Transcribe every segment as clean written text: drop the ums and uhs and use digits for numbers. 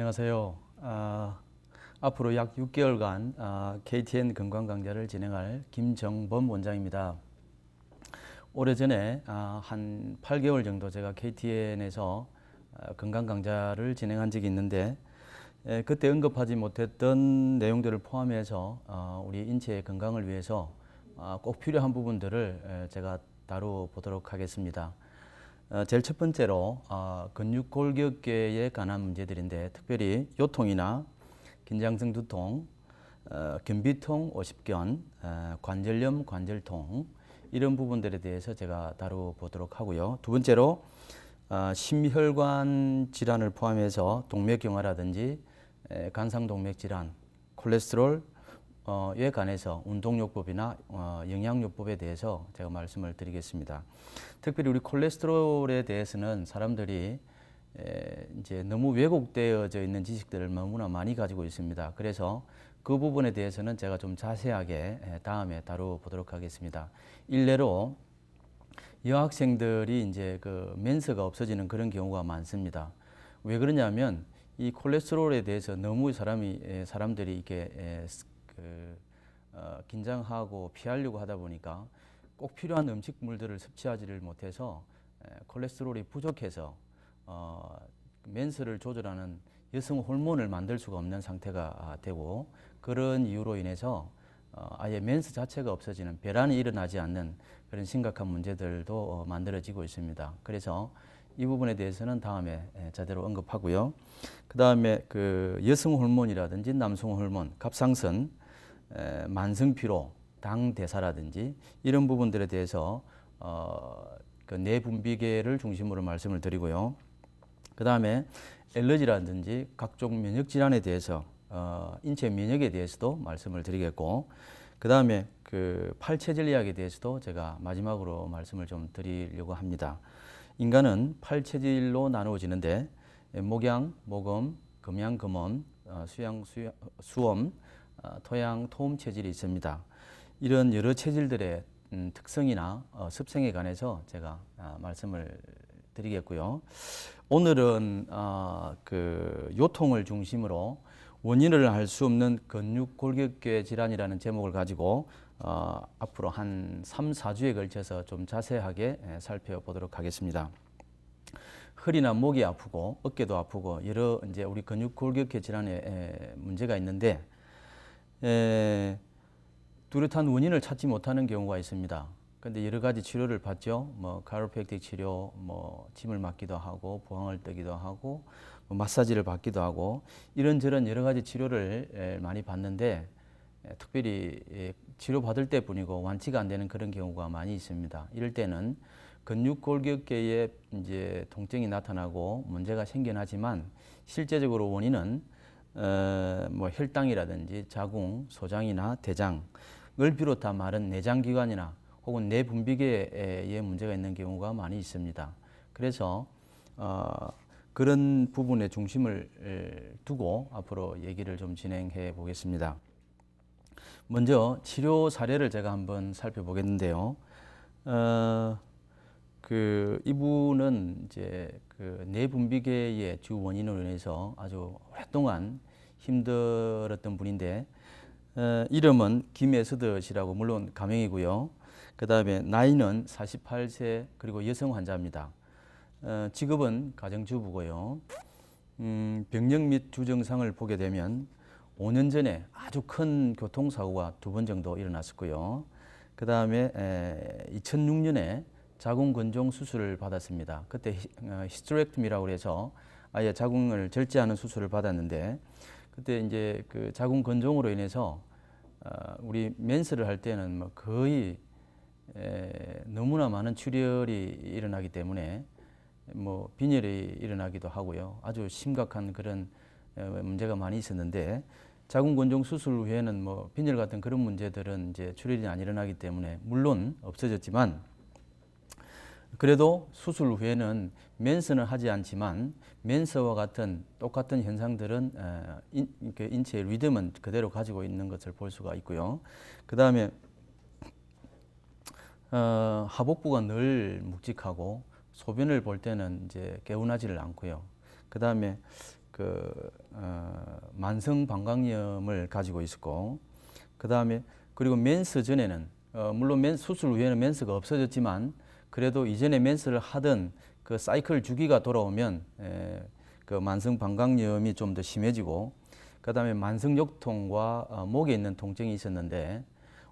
안녕하세요. 앞으로 약 6개월간 KTN 건강 강좌를 진행할 김정범 원장입니다. 오래전에 한 8개월 정도 제가 KTN에서 건강 강좌를 진행한 적이 있는데 그때 언급하지 못했던 내용들을 포함해서 우리 인체의 건강을 위해서 꼭 필요한 부분들을 제가 다뤄보도록 하겠습니다. 제일 첫 번째로 근육골격계에 관한 문제들인데 특별히 요통이나 긴장성 두통, 견비통, 오십견, 관절염, 관절통 이런 부분들에 대해서 제가 다뤄보도록 하고요. 두 번째로 심혈관 질환을 포함해서 동맥경화라든지 간상동맥 질환, 콜레스테롤 에 관해서 운동요법이나 영양요법에 대해서 제가 말씀을 드리겠습니다. 특별히 우리 콜레스테롤에 대해서는 사람들이 이제 너무 왜곡되어져 있는 지식들을 너무나 많이 가지고 있습니다. 그래서 그 부분에 대해서는 제가 좀 자세하게 다음에 다뤄보도록 하겠습니다. 일례로 여학생들이 이제 그 멘스가 없어지는 그런 경우가 많습니다. 왜 그러냐면 이 콜레스테롤에 대해서 너무 사람들이 이렇게 긴장하고 피하려고 하다 보니까 꼭 필요한 음식물들을 섭취하지를 못해서 콜레스테롤이 부족해서 멘스를 조절하는 여성 호르몬을 만들 수가 없는 상태가 되고 그런 이유로 인해서 아예 멘스 자체가 없어지는 배란이 일어나지 않는 그런 심각한 문제들도 만들어지고 있습니다. 그래서 이 부분에 대해서는 다음에 제대로 언급하고요. 그 다음에 그 여성 호르몬이라든지 남성 호르몬, 갑상선, 만성피로, 당대사라든지 이런 부분들에 대해서 그 내분비계를 중심으로 말씀을 드리고요. 그 다음에 알러지라든지 각종 면역질환에 대해서 인체 면역에 대해서도 말씀을 드리겠고 그 다음에 그 팔체질리학에 대해서도 제가 마지막으로 말씀을 좀 드리려고 합니다. 인간은 팔체질로 나누어지는데 목양, 모금, 금양, 금엄, 수양, 수엄, 토양, 토음 체질이 있습니다. 이런 여러 체질들의 특성이나 습성에 관해서 제가 말씀을 드리겠고요. 오늘은 그 요통을 중심으로 원인을 알 수 없는 근육골격계 질환이라는 제목을 가지고 앞으로 한 3, 4주에 걸쳐서 좀 자세하게 살펴보도록 하겠습니다. 허리나 목이 아프고 어깨도 아프고 여러 이제 우리 근육골격계 질환에 문제가 있는데 뚜렷한 원인을 찾지 못하는 경우가 있습니다. 근데 여러 가지 치료를 받죠. 뭐 카이로프랙틱 치료, 뭐 침을 맞기도 하고 부항을 뜨기도 하고 뭐 마사지를 받기도 하고 이런저런 여러 가지 치료를 많이 받는데 특별히 치료 받을 때뿐이고 완치가 안 되는 그런 경우가 많이 있습니다. 이럴 때는 근육골격계에 이제 통증이 나타나고 문제가 생겨나지만 실제적으로 원인은 뭐 혈당이라든지 자궁, 소장이나 대장을 비롯한 마른 내장기관이나 혹은 내분비계에 문제가 있는 경우가 많이 있습니다. 그래서 그런 부분에 중심을 두고 앞으로 얘기를 좀 진행해 보겠습니다. 먼저 치료 사례를 제가 한번 살펴보겠는데요. 그 이분은 이제 그 내분비계의 주 원인으로 인해서 아주 오랫동안 힘들었던 분인데 이름은 김에스더 씨라고 물론 가명이고요. 그 다음에 나이는 48세 그리고 여성 환자입니다. 직업은 가정주부고요. 병력 및 주증상을 보게 되면 5년 전에 아주 큰 교통사고가 2번 정도 일어났었고요. 그 다음에 2006년에 자궁근종 수술을 받았습니다. 그때 히스테렉토미라고 해서 아예 자궁을 절제하는 수술을 받았는데 그때 이제 그 자궁근종으로 인해서 우리 멘스를 할 때는 뭐 거의 너무나 많은 출혈이 일어나기 때문에 뭐 빈혈이 일어나기도 하고요. 아주 심각한 그런 문제가 많이 있었는데 자궁근종 수술 후에는 뭐 빈혈 같은 그런 문제들은 이제 출혈이 안 일어나기 때문에 물론 없어졌지만 그래도 수술 후에는 멘스는 하지 않지만 멘스와 같은 똑같은 현상들은 인체의 리듬은 그대로 가지고 있는 것을 볼 수가 있고요. 그 다음에 하복부가 늘 묵직하고 소변을 볼 때는 이제 개운하지를 않고요. 그 다음에 만성 방광염을 가지고 있었고, 그 다음에 그리고 맨스 전에는 물론 수술 후에는 맨스가 없어졌지만 그래도 이전에 맨스를 하던 그 사이클 주기가 돌아오면 그 만성 방광염이 좀 더 심해지고, 그 다음에 만성 욕통과 목에 있는 통증이 있었는데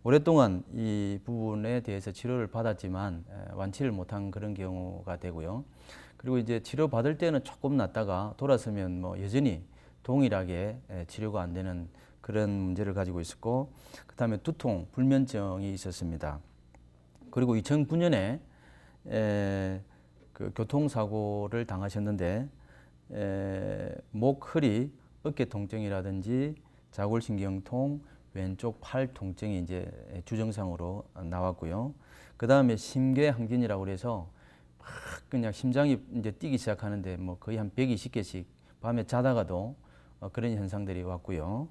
오랫동안 이 부분에 대해서 치료를 받았지만 완치를 못한 그런 경우가 되고요. 그리고 이제 치료 받을 때는 조금 낫다가 돌아서면 뭐 여전히 동일하게 치료가 안 되는 그런 문제를 가지고 있었고, 그 다음에 두통, 불면증이 있었습니다. 그리고 2009년에 그 교통사고를 당하셨는데 목, 허리, 어깨 통증이라든지 자골신경통, 왼쪽 팔 통증이 이제 주증상으로 나왔고요. 그 다음에 심계항진이라고 해서 막 그냥 심장이 이제 뛰기 시작하는데 뭐 거의 한 120개씩 밤에 자다가도 그런 현상들이 왔고요.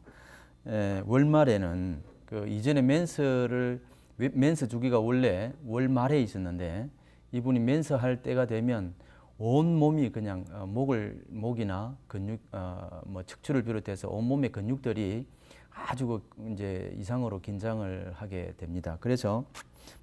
월말에는 그 이전에 맨스 주기가 원래 월 말에 있었는데 이분이 맨스 할 때가 되면 온 몸이 그냥 목이나 근육, 뭐 척추를 비롯해서 온 몸의 근육들이 아주 이제 이상으로 긴장을 하게 됩니다. 그래서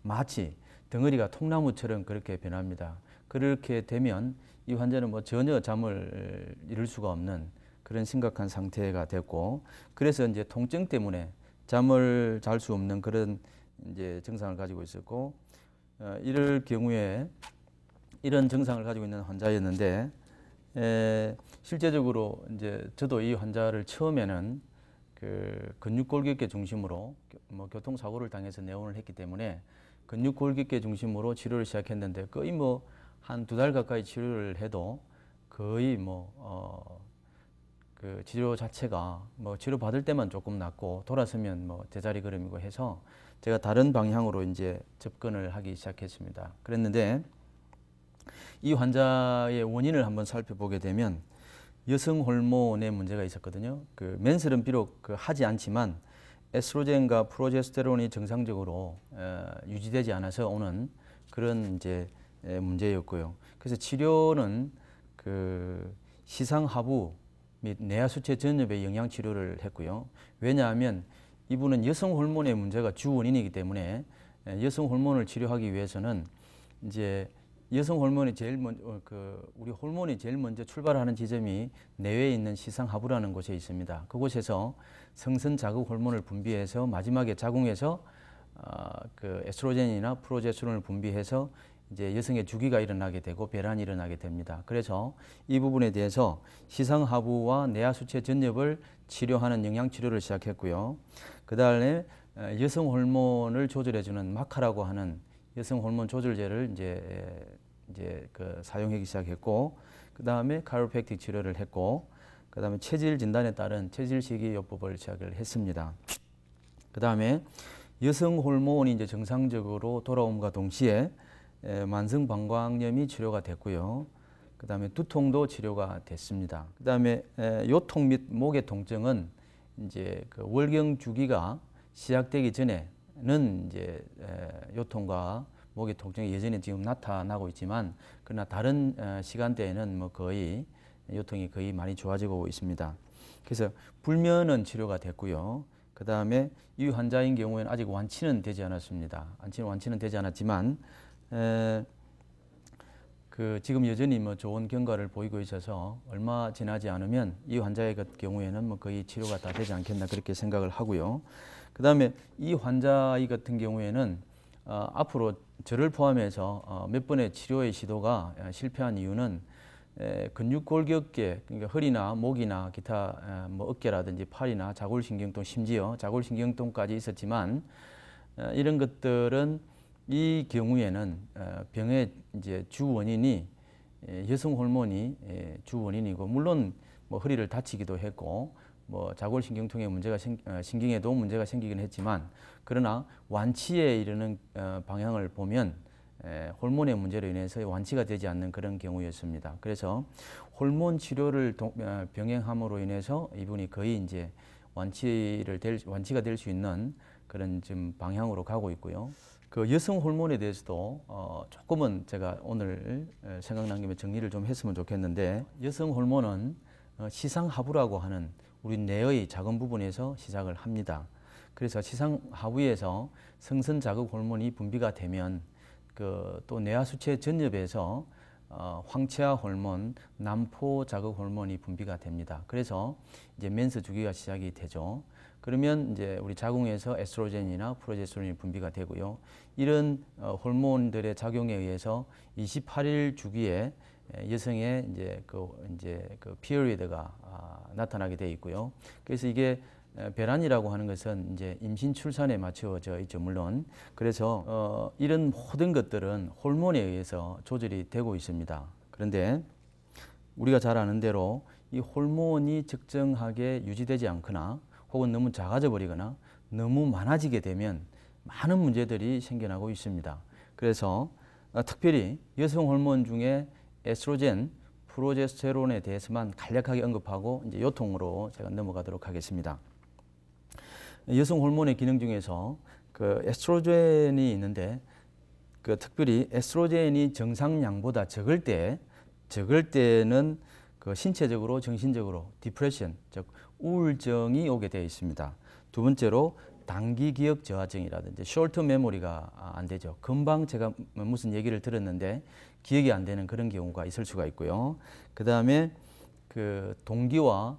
마치 덩어리가 통나무처럼 그렇게 변합니다. 그렇게 되면 이 환자는 뭐 전혀 잠을 이룰 수가 없는 그런 심각한 상태가 됐고, 그래서 이제 통증 때문에 잠을 잘 수 없는 그런 이제 증상을 가지고 있었고, 이럴 경우에 이런 증상을 가지고 있는 환자였는데, 실제적으로 이제 저도 이 환자를 처음에는 그 근육골격계 중심으로 뭐 교통사고를 당해서 내원을 했기 때문에 근육골격계 중심으로 치료를 시작했는데 거의 뭐 한 2달 가까이 치료를 해도 거의 그 치료 자체가 뭐 치료 받을 때만 조금 낫고 돌아서면 뭐 제자리 걸음이고 해서 제가 다른 방향으로 이제 접근을 하기 시작했습니다. 그랬는데 이 환자의 원인을 한번 살펴보게 되면 여성 호르몬의 문제가 있었거든요. 그 맨스는 비록 하지 않지만 에스트로겐과 프로제스테론이 정상적으로 유지되지 않아서 오는 그런 이제 문제였고요. 그래서 치료는 그 시상하부 및 내하수체 전엽의 영양 치료를 했고요. 왜냐하면 이분은 여성 호르몬의 문제가 주 원인이기 때문에 여성 호르몬을 치료하기 위해서는 이제 여성 호르몬이 우리 호르몬이 제일 먼저 출발하는 지점이 뇌에 있는 시상하부라는 곳에 있습니다. 그곳에서 성선 자극 호르몬을 분비해서 마지막에 작용해서 그 에스트로겐이나 프로제스테론을 분비해서 이제 여성의 주기가 일어나게 되고 배란이 일어나게 됩니다. 그래서 이 부분에 대해서 시상하부와 내하수체 전엽을 치료하는 영양치료를 시작했고요. 그 다음에 여성 호르몬을 조절해주는 마카라고 하는 여성 호르몬 조절제를 이제 사용하기 시작했고, 그 다음에 카이로프랙틱 치료를 했고, 그 다음에 체질 진단에 따른 체질 식이요법을 시작을 했습니다. 그 다음에 여성 호르몬이 이제 정상적으로 돌아옴과 동시에 만성 방광염이 치료가 됐고요. 그 다음에 두통도 치료가 됐습니다. 그 다음에 요통 및 목의 통증은 이제 그 월경 주기가 시작되기 전에는 이제 요통과 목의 통증이 여전히 지금 나타나고 있지만, 그러나 다른 시간대에는 뭐 거의 요통이 거의 많이 좋아지고 있습니다. 그래서 불면은 치료가 됐고요. 그 다음에 이 환자인 경우에는 아직 완치는 되지 않았습니다. 완치는 되지 않았지만 지금 여전히 뭐 좋은 경과를 보이고 있어서 얼마 지나지 않으면 이 환자의 경우에는 뭐 거의 치료가 다 되지 않겠나 그렇게 생각을 하고요. 그 다음에 이 환자 같은 경우에는 앞으로 저를 포함해서 몇 번의 치료의 시도가 실패한 이유는 근육골격계, 그러니까 허리나 목이나 기타 뭐 어깨라든지 팔이나 자골신경통, 심지어 자골신경통까지 있었지만 이런 것들은 이 경우에는 병의 이제 주 원인이 여성 호르몬이 주 원인이고, 물론 뭐 허리를 다치기도 했고 뭐 자골신경통에 문제가 신경에도 문제가 생기긴 했지만, 그러나 완치에 이르는 방향을 보면 호르몬의 문제로 인해서 완치가 되지 않는 그런 경우였습니다. 그래서 호르몬 치료를 병행함으로 인해서 이분이 거의 이제 완치가 될 수 있는 그런 지금 방향으로 가고 있고요. 그 여성 호르몬에 대해서도 조금은 제가 오늘 생각난 김에 정리를 좀 했으면 좋겠는데, 여성 호르몬은 시상하부라고 하는 우리 뇌의 작은 부분에서 시작을 합니다. 그래서 시상하부에서 성선 자극 호르몬이 분비가 되면 또 뇌하수체 전엽에서 황체화 호르몬, 난포 자극 호르몬이 분비가 됩니다. 그래서 이제 맨스 주기가 시작이 되죠. 그러면 이제 우리 자궁에서 에스트로겐이나 프로제스테론이 분비가 되고요. 이런 호르몬들의 작용에 의해서 28일 주기에 여성의 이제 그 피리어드가 나타나게 돼 있고요. 그래서 이게 배란이라고 하는 것은 이제 임신 출산에 맞추어져 있죠, 물론. 그래서 이런 모든 것들은 호르몬에 의해서 조절이 되고 있습니다. 그런데 우리가 잘 아는 대로 이 호르몬이 적정하게 유지되지 않거나 혹은 너무 작아져 버리거나 너무 많아지게 되면 많은 문제들이 생겨나고 있습니다. 그래서 특별히 여성 호르몬 중에 에스트로겐, 프로제스테론에 대해서만 간략하게 언급하고 이제 요통으로 제가 넘어가도록 하겠습니다. 여성 호르몬의 기능 중에서 그 에스트로겐이 있는데 특별히 에스트로겐이 정상량보다 적을 때는 그 신체적으로 정신적으로 디프레션, 즉 우울증이 오게 되어 있습니다. 두 번째로 단기 기억 저하증이라든지 숄트 메모리가 안 되죠. 금방 제가 무슨 얘기를 들었는데 기억이 안 되는 그런 경우가 있을 수가 있고요. 그 다음에 그 동기와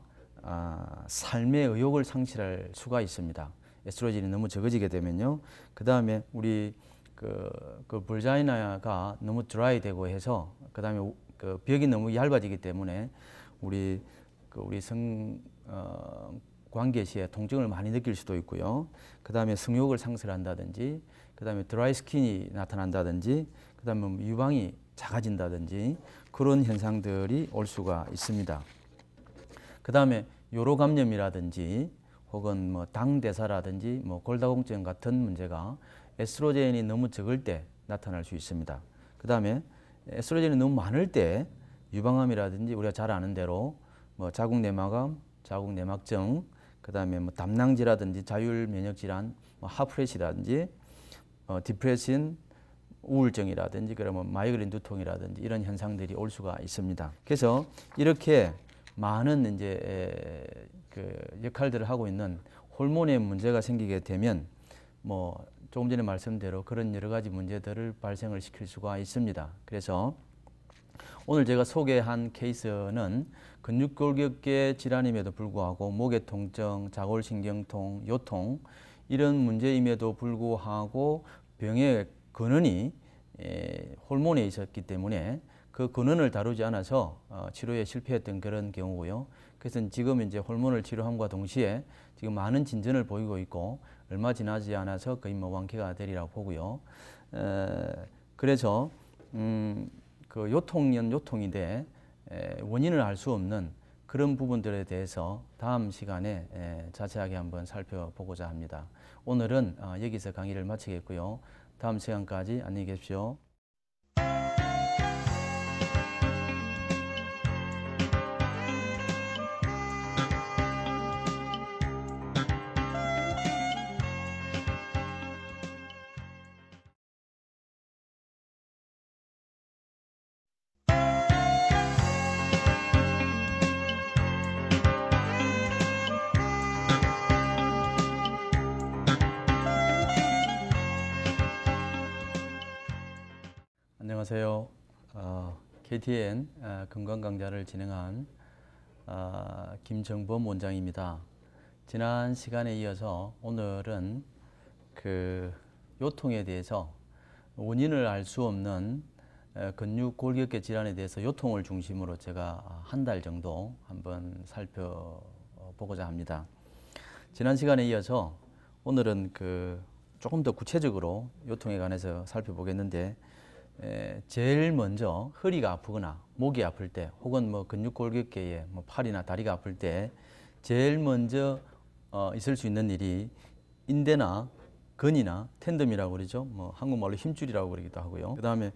삶의 의욕을 상실할 수가 있습니다. 에스트로겐이 너무 적어지게 되면요. 그 다음에 우리 그 불자이나가 너무 드라이 되고 해서 그 다음에 그 벽이 너무 얇아지기 때문에 우리 관계 시에 통증을 많이 느낄 수도 있고요. 그 다음에 성욕을 상실한다든지, 그 다음에 드라이 스킨이 나타난다든지, 그 다음에 유방이 작아진다든지 그런 현상들이 올 수가 있습니다. 그 다음에 요로 감염이라든지 혹은 뭐 당대사라든지 뭐 골다공증 같은 문제가 에스트로겐이 너무 적을 때 나타날 수 있습니다. 그 다음에 에스트로겐이 너무 많을 때 유방암이라든지 우리가 잘 아는 대로 뭐 자궁내막암, 자궁내막증, 그 다음에 뭐 담낭지라든지 자율면역질환, 뭐 하프레시라든지 디프레션, 우울증이라든지 그러면 마이그레인 두통이라든지 이런 현상들이 올 수가 있습니다. 그래서 이렇게 많은 이제 그 역할들을 하고 있는 호르몬에 문제가 생기게 되면 뭐 조금 전에 말씀대로 그런 여러 가지 문제들을 발생을 시킬 수가 있습니다. 그래서 오늘 제가 소개한 케이스는 근육골격계 질환임에도 불구하고 목의 통증, 자골신경통, 요통 이런 문제임에도 불구하고 병의 근원이 호르몬에 있었기 때문에 그 근원을 다루지 않아서 치료에 실패했던 그런 경우고요. 그래서 지금 이제 호르몬을 치료함과 동시에 지금 많은 진전을 보이고 있고 얼마 지나지 않아서 거의 뭐 완쾌가 되리라고 보고요. 그래서 그 요통인데 원인을 알 수 없는 그런 부분들에 대해서 다음 시간에 자세하게 한번 살펴보고자 합니다. 오늘은 여기서 강의를 마치겠고요. 다음 시간까지 안녕히 계십시오. 안녕하세요. KTN 건강강좌를 진행한 김정범 원장입니다. 지난 시간에 이어서 오늘은 그 요통에 대해서 원인을 알 수 없는 근육골격계 질환에 대해서 요통을 중심으로 제가 한 달 정도 한번 살펴보고자 합니다. 지난 시간에 이어서 오늘은 그 조금 더 구체적으로 요통에 관해서 살펴보겠는데 제일 먼저 허리가 아프거나 목이 아플 때 혹은 뭐 근육골격계에 뭐 팔이나 다리가 아플 때 제일 먼저 있을 수 있는 일이 인대나 근이나 텐덤이라고 그러죠. 뭐 한국말로 힘줄이라고 그러기도 하고요. 그 다음에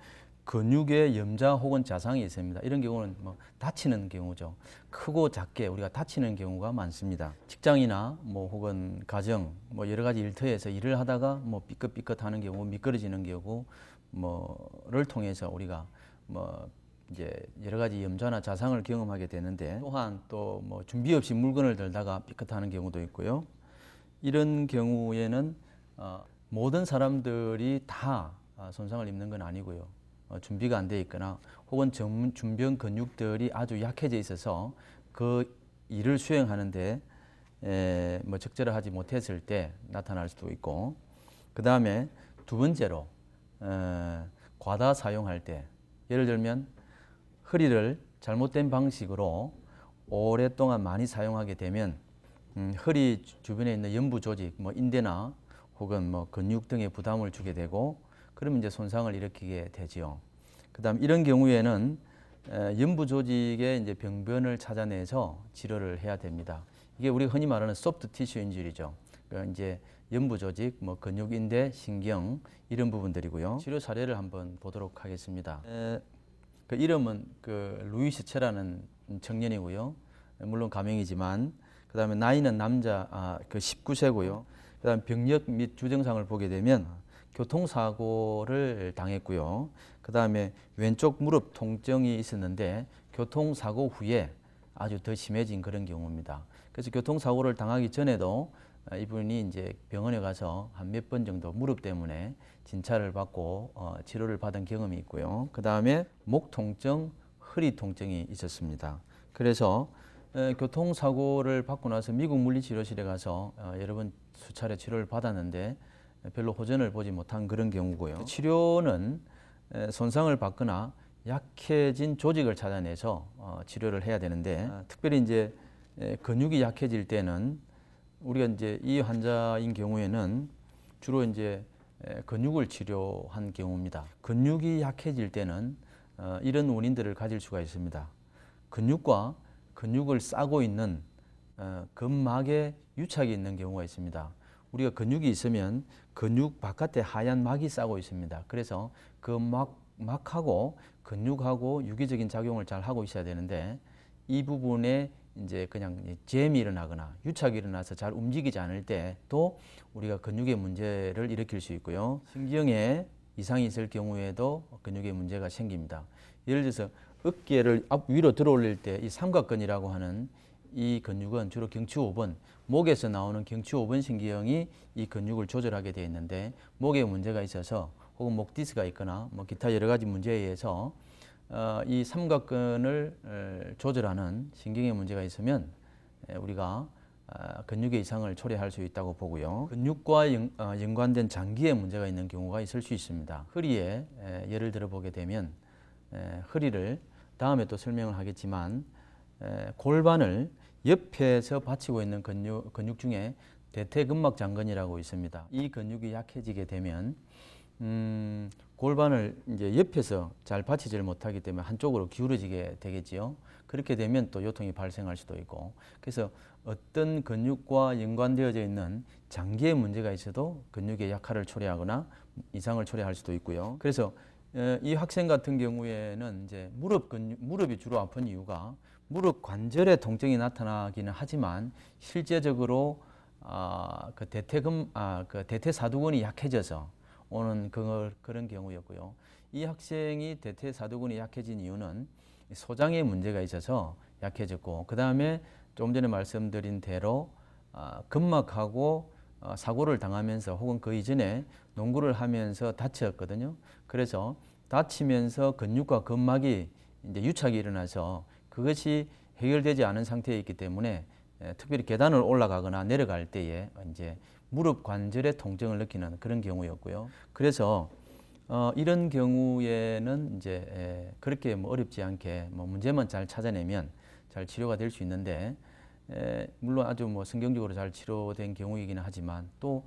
근육에 염자 혹은 자상이 있습니다. 이런 경우는 뭐 다치는 경우죠. 크고 작게 우리가 다치는 경우가 많습니다. 직장이나 뭐 혹은 가정 뭐 여러 가지 일터에서 일을 하다가 뭐 삐끗삐끗하는 경우, 미끄러지는 경우 뭐를 통해서 우리가 뭐 이제 여러 가지 염좌나 자상을 경험하게 되는데, 또한 또 뭐 준비 없이 물건을 들다가 삐끗하는 경우도 있고요. 이런 경우에는 모든 사람들이 다 손상을 입는 건 아니고요. 준비가 안 돼 있거나 혹은 준변 근육들이 아주 약해져 있어서 그 일을 수행하는데 뭐 적절하지 못했을 때 나타날 수도 있고, 그 다음에 두 번째로 과다 사용할 때, 예를 들면 허리를 잘못된 방식으로 오랫동안 많이 사용하게 되면 허리 주변에 있는 연부 조직, 뭐 인대나 혹은 뭐 근육 등에 부담을 주게 되고, 그러면 이제 손상을 일으키게 되지요. 그다음 이런 경우에는 연부 조직의 이제 병변을 찾아내서 치료를 해야 됩니다. 이게 우리가 흔히 말하는 소프트 티슈 인ju리죠. 그러니까 이제 연부 조직, 뭐 근육, 인대, 신경 이런 부분들이고요. 치료 사례를 한번 보도록 하겠습니다. 그 이름은 그 루이스 체라는 청년이고요. 물론 가명이지만, 그 다음에 나이는 남자 그 19세고요. 그 다음 병력 및 주증상을 보게 되면 교통사고를 당했고요. 그 다음에 왼쪽 무릎 통증이 있었는데 교통사고 후에 아주 더 심해진 그런 경우입니다. 그래서 교통사고를 당하기 전에도 이분이 이제 병원에 가서 한 몇 번 정도 무릎 때문에 진찰을 받고 치료를 받은 경험이 있고요. 그 다음에 목 통증, 허리 통증이 있었습니다. 그래서 교통사고를 받고 나서 미국 물리치료실에 가서 여러 번 수차례 치료를 받았는데 별로 호전을 보지 못한 그런 경우고요. 치료는 손상을 받거나 약해진 조직을 찾아내서 치료를 해야 되는데, 특별히 이제 근육이 약해질 때는 우리가 이제 이 환자인 경우에는 주로 이제 근육을 치료한 경우입니다. 근육이 약해질 때는 이런 원인들을 가질 수가 있습니다. 근육과 근육을 싸고 있는 근막에 유착이 있는 경우가 있습니다. 우리가 근육이 있으면 근육 바깥에 하얀 막이 싸고 있습니다. 그래서 그 막하고 근육하고 유기적인 작용을 잘 하고 있어야 되는데, 이 부분에 이제 그냥 잼이 일어나거나 유착이 일어나서 잘 움직이지 않을 때도 우리가 근육의 문제를 일으킬 수 있고요. 신경에 이상이 있을 경우에도 근육에 문제가 생깁니다. 예를 들어서 어깨를 앞 위로 들어 올릴 때 이 삼각근이라고 하는 이 근육은 주로 경추 5번, 목에서 나오는 경추 5번 신경이 이 근육을 조절하게 되어 있는데, 목에 문제가 있어서 혹은 목 디스가 있거나 뭐 기타 여러 가지 문제에 의해서 이 삼각근을 조절하는 신경에 문제가 있으면 우리가 근육의 이상을 초래할 수 있다고 보고요. 근육과 연관된 장기에 문제가 있는 경우가 있을 수 있습니다. 허리에 예를 들어 보게 되면 허리를 다음에 또 설명을 하겠지만, 골반을 옆에서 받치고 있는 근육 중에 대퇴근막 장근이라고 있습니다. 이 근육이 약해지게 되면 골반을 이제 옆에서 잘 받치지를 못하기 때문에 한쪽으로 기울어지게 되겠지요. 그렇게 되면 또 요통이 발생할 수도 있고, 그래서 어떤 근육과 연관되어져 있는 장기에 문제가 있어도 근육의 약화를 초래하거나 이상을 초래할 수도 있고요. 그래서 이 학생 같은 경우에는 이제 무릎이 주로 아픈 이유가 무릎 관절에 통증이 나타나기는 하지만 실제적으로 그 대퇴사두근이 약해져서 오는 그런 경우였고요. 이 학생이 대퇴사두근이 약해진 이유는 소장에 문제가 있어서 약해졌고, 그 다음에 조금 전에 말씀드린 대로 근막하고 사고를 당하면서 혹은 그 이전에 농구를 하면서 다쳤거든요. 그래서 다치면서 근육과 근막이 이제 유착이 일어나서 그것이 해결되지 않은 상태에 있기 때문에 특별히 계단을 올라가거나 내려갈 때에 이제 무릎 관절에 통증을 느끼는 그런 경우였고요. 그래서 이런 경우에는 이제 그렇게 뭐 어렵지 않게 뭐 문제만 잘 찾아내면 잘 치료가 될 수 있는데, 물론 아주 뭐 성경적으로 잘 치료된 경우이기는 하지만 또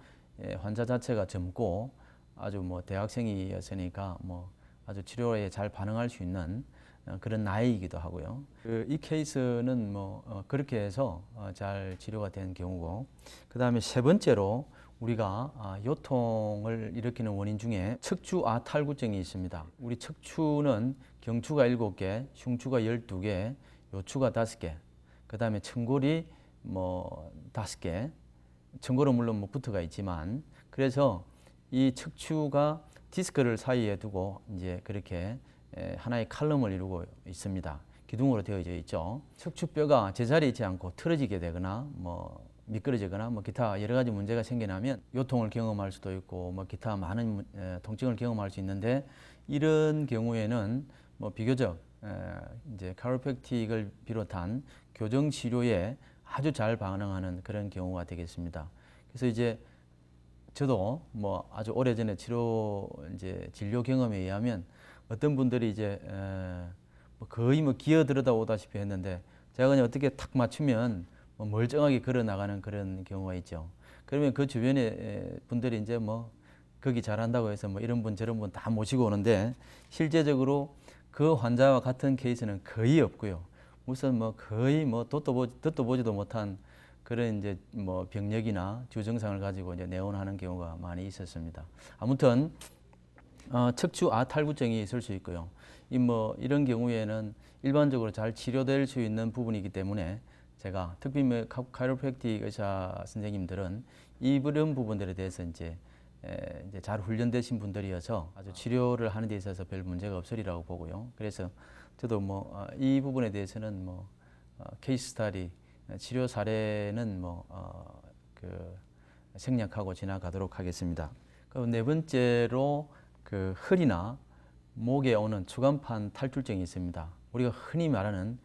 환자 자체가 젊고 아주 뭐 대학생이었으니까 뭐 아주 치료에 잘 반응할 수 있는 그런 나이이기도 하고요. 이 케이스는 뭐 그렇게 해서 잘 치료가 된 경우고, 그 다음에 세 번째로 우리가 요통을 일으키는 원인 중에 척추 아탈구증이 있습니다. 우리 척추는 경추가 7개, 흉추가 12개, 요추가 5개, 그 다음에 천골이 뭐 5개, 천골은 물론 뭐 붙어가 있지만, 그래서 이 척추가 디스크를 사이에 두고 이제 그렇게 하나의 칼럼을 이루고 있습니다. 기둥으로 되어져 있죠. 척추뼈가 제자리에 있지 않고 틀어지게 되거나 뭐 미끄러지거나 뭐 기타 여러 가지 문제가 생겨나면 요통을 경험할 수도 있고 뭐 기타 많은 통증을 경험할 수 있는데, 이런 경우에는 뭐 비교적 이제 카이로프랙틱을 비롯한 교정 치료에 아주 잘 반응하는 그런 경우가 되겠습니다. 그래서 이제 저도 뭐 아주 오래전에 진료 경험에 의하면 어떤 분들이 이제 뭐 거의 뭐 기어들어다 오다시피 했는데, 제가 그냥 어떻게 탁 맞추면 뭐 멀쩡하게 걸어 나가는 그런 경우가 있죠. 그러면 그 주변에 분들이 이제 뭐 거기 잘한다고 해서 뭐 이런 분 저런 분 다 모시고 오는데, 실제적으로 그 환자와 같은 케이스는 거의 없고요. 우선 뭐 거의 뭐 듣도 보지도 못한 그런 이제 뭐 병력이나 주증상을 가지고 이제 내원하는 경우가 많이 있었습니다. 아무튼 척추 아탈구증이 있을 수 있고요. 이런 경우에는 일반적으로 잘 치료될 수 있는 부분이기 때문에 제가 특히 카이로프랙틱 의사 선생님들은 이런 부분들에 대해서 이제 잘 훈련되신 분들이어서 아주 치료를 하는 데 있어서 별 문제가 없으리라고 보고요. 그래서 저도 뭐 이 부분에 대해서는 뭐 케이스 스터디 치료 사례는 생략하고 지나가도록 하겠습니다. 그럼 네 번째로 그 허리나 목에 오는 추간판 탈출증이 있습니다. 우리가 흔히 말하는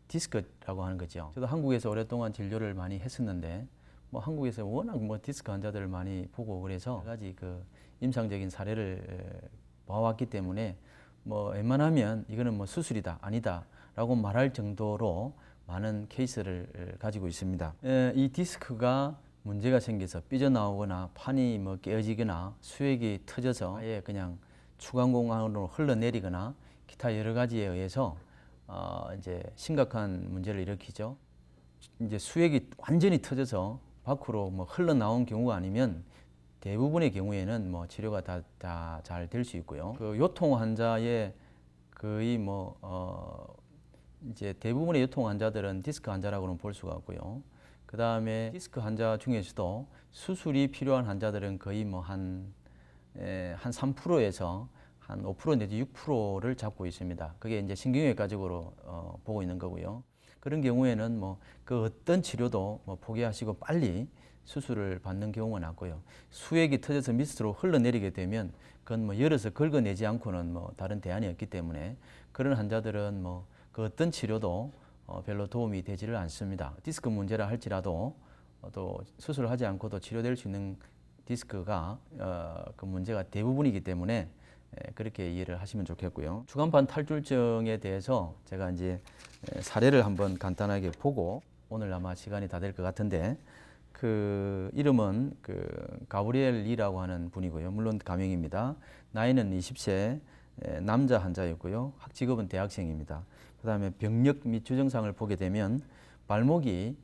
디스크라고 하는 거죠. 저도 한국에서 오랫동안 진료를 많이 했었는데 뭐 한국에서 워낙 뭐 디스크 환자들을 많이 보고 그래서 여러 가지 그 임상적인 사례를 봐왔기 때문에 뭐 웬만하면 이거는 뭐 수술이다 아니다라고 말할 정도로 많은 케이스를 가지고 있습니다. 이 디스크가 문제가 생겨서 삐져나오거나 판이 뭐 깨어지거나 수액이 터져서 아예 그냥 추간공항으로 흘러내리거나 기타 여러 가지에 의해서 이제 심각한 문제를 일으키죠. 이제 수액이 완전히 터져서 밖으로 뭐 흘러나온 경우가 아니면 대부분의 경우에는 뭐 치료가 다 잘 될 수 있고요. 그 요통 환자의 거의 이제 대부분의 요통 환자들은 디스크 환자라고는 볼 수가 없고요. 그 다음에 디스크 환자 중에서도 수술이 필요한 환자들은 거의 뭐 한 3%에서 한 5% 내지 6%를 잡고 있습니다. 그게 이제 신경외과 쪽으로 보고 있는 거고요. 그런 경우에는 뭐 그 어떤 치료도 뭐 포기하시고 빨리 수술을 받는 경우가 많고요. 수액이 터져서 밑으로 흘러내리게 되면 그건 뭐 열어서 긁어내지 않고는 뭐 다른 대안이 없기 때문에 그런 환자들은 뭐 그 어떤 치료도 별로 도움이 되지를 않습니다. 디스크 문제라 할지라도 또 수술을 하지 않고도 치료될 수 있는 디스크가 그 문제가 대부분이기 때문에 그렇게 이해를 하시면 좋겠고요. 추간판 탈출증에 대해서 제가 이제 사례를 한번 간단하게 보고 오늘 아마 시간이 다 될 것 같은데, 그 이름은 그 가브리엘 리라고 하는 분이고요. 물론 가명입니다. 나이는 20세 남자 환자였고요. 직업은 대학생입니다. 그다음에 병력 및 주증상을 보게 되면 발목이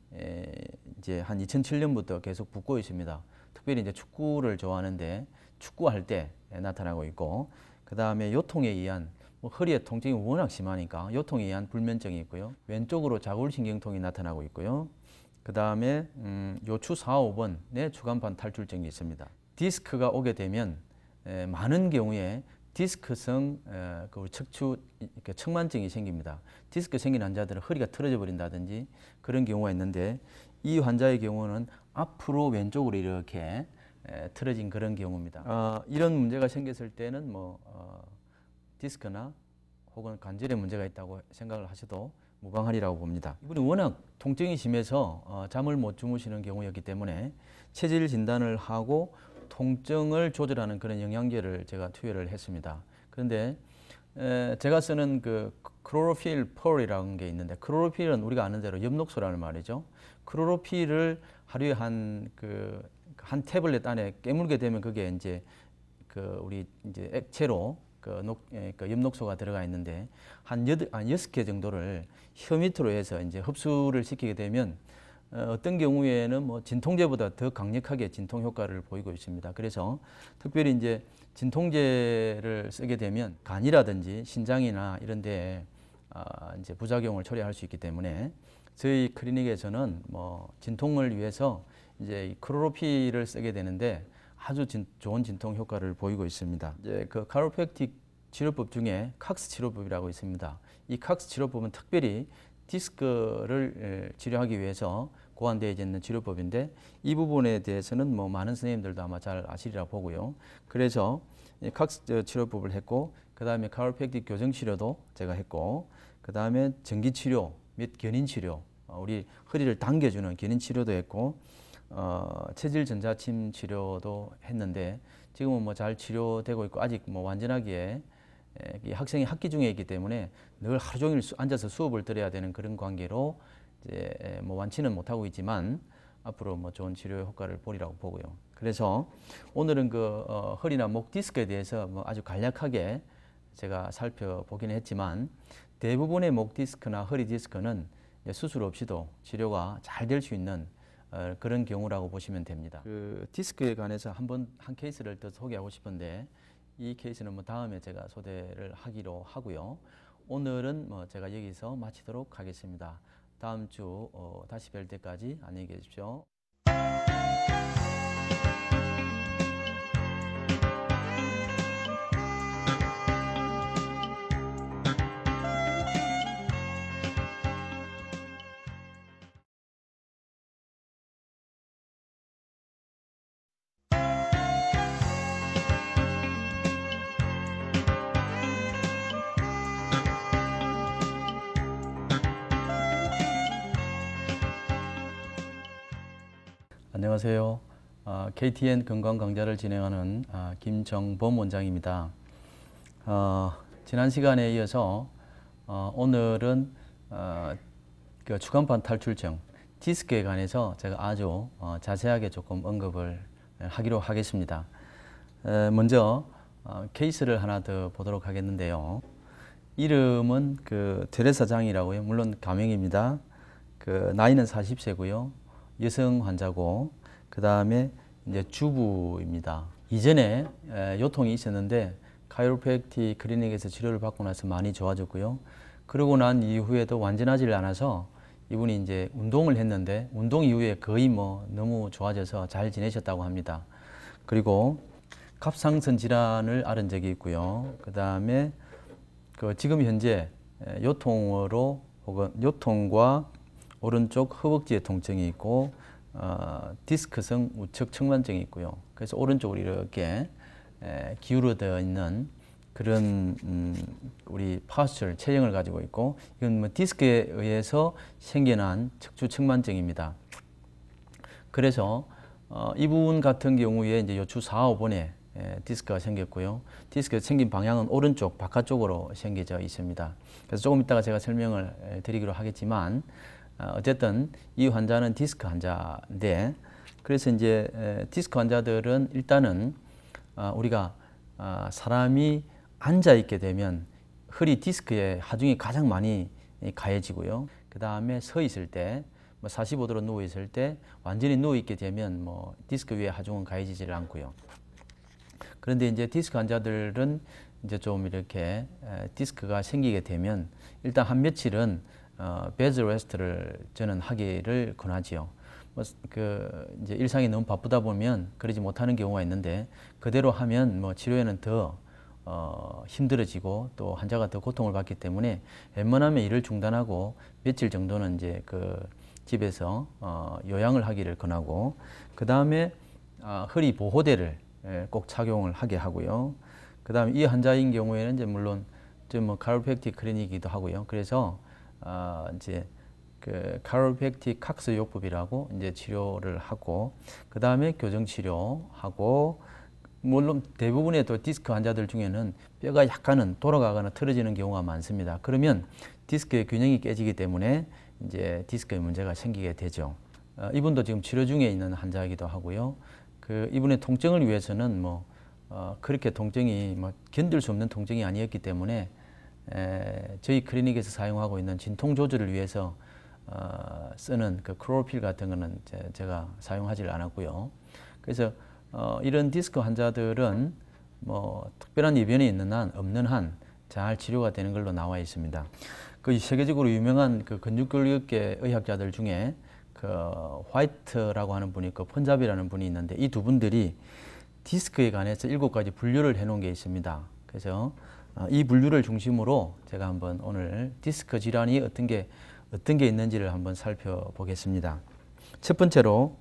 이제 한 2007년부터 계속 붓고 있습니다. 특별히 이제 축구를 좋아하는데 축구할 때 나타나고 있고, 그 다음에 요통에 의한 허리에 통증이 워낙 심하니까 요통에 의한 불면증이 있고요. 왼쪽으로 자골신경통이 나타나고 있고요. 그 다음에 요추 4, 5번의 추간판 탈출증이 있습니다. 디스크가 오게 되면 많은 경우에 디스크성 그 척추 측만증이 생깁니다. 디스크 생긴 환자들은 허리가 틀어져 버린다든지 그런 경우가 있는데, 이 환자의 경우는 앞으로 왼쪽으로 이렇게 틀어진 그런 경우입니다. 이런 문제가 생겼을 때는 디스크나 혹은 관절에 문제가 있다고 생각을 하셔도 무방하리라고 봅니다. 이분이 워낙 통증이 심해서 잠을 못 주무시는 경우였기 때문에 체질 진단을 하고 통증을 조절하는 그런 영양제를 제가 투여를 했습니다. 그런데 제가 쓰는 그 클로로필 펄이라는 게 있는데, 클로로필은 우리가 아는 대로 엽록소라는 말이죠. 클로로필을 하루에 한 태블릿 안에 깨물게 되면 그게 이제 우리 이제 액체로 엽록소가 들어가 있는데 한 6개 정도를 혀 밑으로 해서 이제 흡수를 시키게 되면 어떤 경우에는 뭐 진통제보다 더 강력하게 진통 효과를 보이고 있습니다. 그래서 특별히 이제 진통제를 쓰게 되면 간이라든지 신장이나 이런 데에 이제 부작용을 초래할 수 있기 때문에 저희 클리닉에서는 뭐 진통을 위해서 이제 이 클로로필을 쓰게 되는데 아주 좋은 진통 효과를 보이고 있습니다. 이제 그 카이로프랙틱 치료법 중에 칵스 치료법이라고 있습니다. 이 칵스 치료법은 특별히 디스크를 치료하기 위해서 고안되어 있는 치료법인데 이 부분에 대해서는 뭐 많은 선생님들도 아마 잘 아시리라 보고요. 그래서 칵스 치료법을 했고 그 다음에 카이로프랙틱 교정 치료도 제가 했고 그 다음에 전기 치료 및 견인 치료 우리 허리를 당겨주는 견인 치료도 했고 체질 전자침 치료도 했는데 지금은 뭐 잘 치료되고 있고 아직 뭐 완전하게 이 학생이 학기 중에 있기 때문에 늘 하루 종일 앉아서 수업을 들어야 되는 그런 관계로 이제 뭐 완치는 못하고 있지만 앞으로 뭐 좋은 치료 효과를 보리라고 보고요. 그래서 오늘은 그 허리나 목 디스크에 대해서 뭐 아주 간략하게 제가 살펴보긴 했지만 대부분의 목 디스크나 허리 디스크는 수술 없이도 치료가 잘 될 수 있는 그런 경우라고 보시면 됩니다. 그 디스크에 관해서 한 케이스를 더 소개하고 싶은데 이 케이스는 뭐 다음에 제가 소개를 하기로 하고요. 오늘은 뭐 제가 여기서 마치도록 하겠습니다. 다음 주 다시 뵐 때까지 안녕히 계십시오. 안녕하세요. KTN 건강 강좌를 진행하는 김정범 원장입니다. 지난 시간에 이어서 오늘은 그 추간판 탈출증 디스크에 관해서 제가 아주 자세하게 조금 언급을 하기로 하겠습니다. 먼저 케이스를 하나 더 보도록 하겠는데요. 이름은 그 테레사 장이라고요. 물론 가명입니다. 그 나이는 40세고요. 여성 환자고 그 다음에 이제 주부입니다. 이전에 요통이 있었는데 카이로프랙틱 클리닉에서 치료를 받고 나서 많이 좋아졌고요. 그러고 난 이후에도 완전하지 않아서 이분이 이제 운동을 했는데 운동 이후에 거의 뭐 너무 좋아져서 잘 지내셨다고 합니다. 그리고 갑상선 질환을 앓은 적이 있고요. 그 다음에 그 지금 현재 요통으로 혹은 요통과 오른쪽 허벅지에 통증이 있고 디스크성 우측 측만증이 있고요. 그래서 오른쪽으로 이렇게 기울어져 있는 그런 우리 파스처 체형을 가지고 있고 이건 뭐 디스크에 의해서 생겨난 척추 측만증입니다. 그래서 이분 같은 경우에 이제 요추 4, 5번에 디스크가 생겼고요. 디스크가 생긴 방향은 오른쪽 바깥쪽으로 생겨져 있습니다. 그래서 조금 이따가 제가 설명을 드리기로 하겠지만 어쨌든 이 환자는 디스크 환자인데 그래서 이제 디스크 환자들은 일단은 우리가 사람이 앉아 있게 되면 허리 디스크에 하중이 가장 많이 가해지고요. 그 다음에 서 있을 때 뭐 45도로 누워 있을 때 완전히 누워 있게 되면 뭐 디스크 위에 하중은 가해지질 않고요. 그런데 이제 디스크 환자들은 이제 좀 이렇게 디스크가 생기게 되면 일단 한 며칠은 베드 레스트를 저는 하기를 권하지요. 뭐 이제 일상이 너무 바쁘다 보면 그러지 못하는 경우가 있는데 그대로 하면 뭐 치료에는 더 힘들어지고 또 환자가 더 고통을 받기 때문에 웬만하면 일을 중단하고 며칠 정도는 이제 그 집에서 요양을 하기를 권하고 그 다음에 허리 보호대를 꼭 착용을 하게 하고요. 그 다음에 이 환자인 경우에는 이제 물론 뭐 카이로프랙틱 클리닉이기도 하고요. 그래서 이제 그 카이로프랙틱 칵스 요법이라고 이제 치료를 하고 그 다음에 교정 치료하고 물론 대부분의 또 디스크 환자들 중에는 뼈가 약간은 돌아가거나 틀어지는 경우가 많습니다. 그러면 디스크의 균형이 깨지기 때문에 이제 디스크의 문제가 생기게 되죠. 이분도 지금 치료 중에 있는 환자이기도 하고요. 그 이분의 통증을 위해서는 뭐 그렇게 통증이 뭐 견딜 수 없는 통증이 아니었기 때문에 저희 클리닉에서 사용하고 있는 진통 조절을 위해서 쓰는 그 크로필 같은 거는 제가 사용하지 않았고요. 그래서 이런 디스크 환자들은 뭐 특별한 이변이 있는 한 없는 한 잘 치료가 되는 걸로 나와 있습니다. 그 세계적으로 유명한 그 근육근육계 의학자들 중에 그 화이트라고 하는 분이 있고 펀잡이라는 분이 있는데 이 두 분들이 디스크에 관해서 7가지 분류를 해놓은 게 있습니다. 그래서 이 분류를 중심으로 제가 한번 오늘 디스크 질환이 어떤 게 있는지를 한번 살펴보겠습니다. 첫 번째로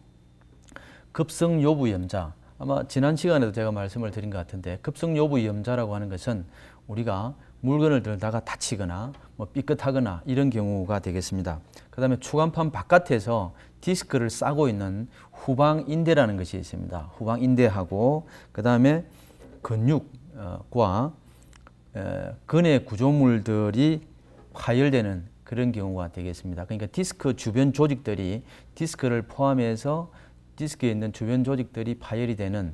급성요부위험자. 아마 지난 시간에도 제가 말씀을 드린 것 같은데 급성요부위험자라고 하는 것은 우리가 물건을 들다가 다치거나 뭐 삐끗하거나 이런 경우가 되겠습니다. 그 다음에 추간판 바깥에서 디스크를 싸고 있는 후방인대라는 것이 있습니다. 후방인대하고 그 다음에 근육과 근의 구조물들이 파열되는 그런 경우가 되겠습니다. 그러니까 디스크 주변 조직들이 디스크를 포함해서 디스크에 있는 주변 조직들이 파열이 되는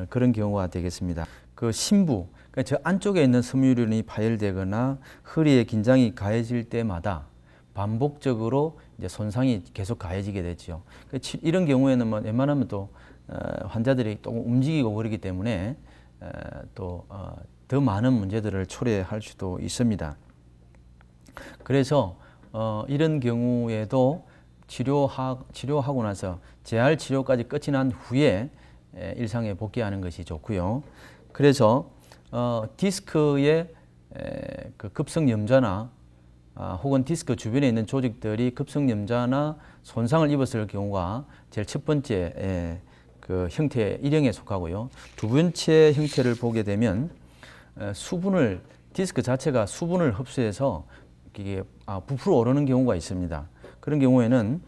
그런 경우가 되겠습니다. 그 심부, 그러니까 저 안쪽에 있는 섬유륜이 파열되거나 허리에 긴장이 가해질 때마다 반복적으로 이제 손상이 계속 가해지게 되죠. 이런 경우에는 뭐 웬만하면 또 환자들이 또 움직이고 그러기 때문에 또 더 많은 문제들을 초래할 수도 있습니다. 그래서 이런 경우에도 치료하고 나서 재활 치료까지 끝이 난 후에 일상에 복귀하는 것이 좋고요. 그래서 디스크의 그 급성염자나 혹은 디스크 주변에 있는 조직들이 급성염자나 손상을 입었을 경우가 제일 첫 번째 그 형태 1형에 속하고요. 두 번째 형태를 보게 되면 디스크 자체가 수분을 흡수해서 이게 부풀어 오르는 경우가 있습니다. 그런 경우에는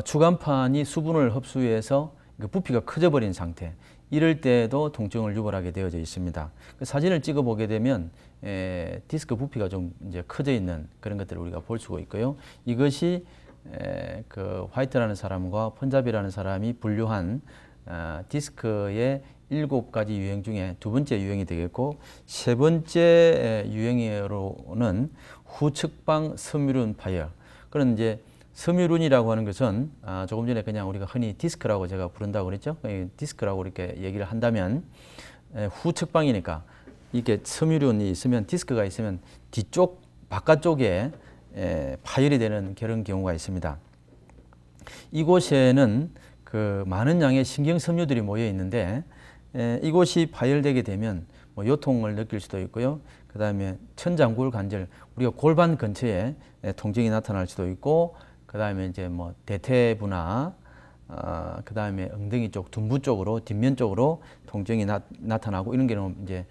추간판이 수분을 흡수해서 부피가 커져 버린 상태, 이럴 때도 통증을 유발하게 되어져 있습니다. 사진을 찍어 보게 되면 디스크 부피가 좀 이제 커져 있는 그런 것들을 우리가 볼 수가 있고요. 이것이 그 화이트라는 사람과 펀잡이라는 사람이 분류한 디스크의 7가지 유형 중에 두 번째 유형이 되겠고, 세 번째 유형으로는 후측방 섬유륜 파열. 그런 이제 섬유륜이라고 하는 것은 조금 전에 그냥 우리가 흔히 디스크라고 제가 부른다고 그랬죠. 디스크라고 이렇게 얘기를 한다면 후측방이니까 이게 섬유륜이 있으면, 디스크가 있으면 뒤쪽 바깥쪽에 파열이 되는 그런 경우가 있습니다. 이곳에는 그 많은 양의 신경 섬유들이 모여 있는데 이곳이 파열되게 되면 뭐 요통을 느낄 수도 있고요. 그 다음에 천장골 관절, 우리가 골반 근처에 통증이 나타날 수도 있고, 그 다음에 이제 뭐 대퇴부나 그 다음에 엉덩이 쪽, 둔부 쪽으로, 뒷면 쪽으로 통증이 나타나고, 이런 경우는 이제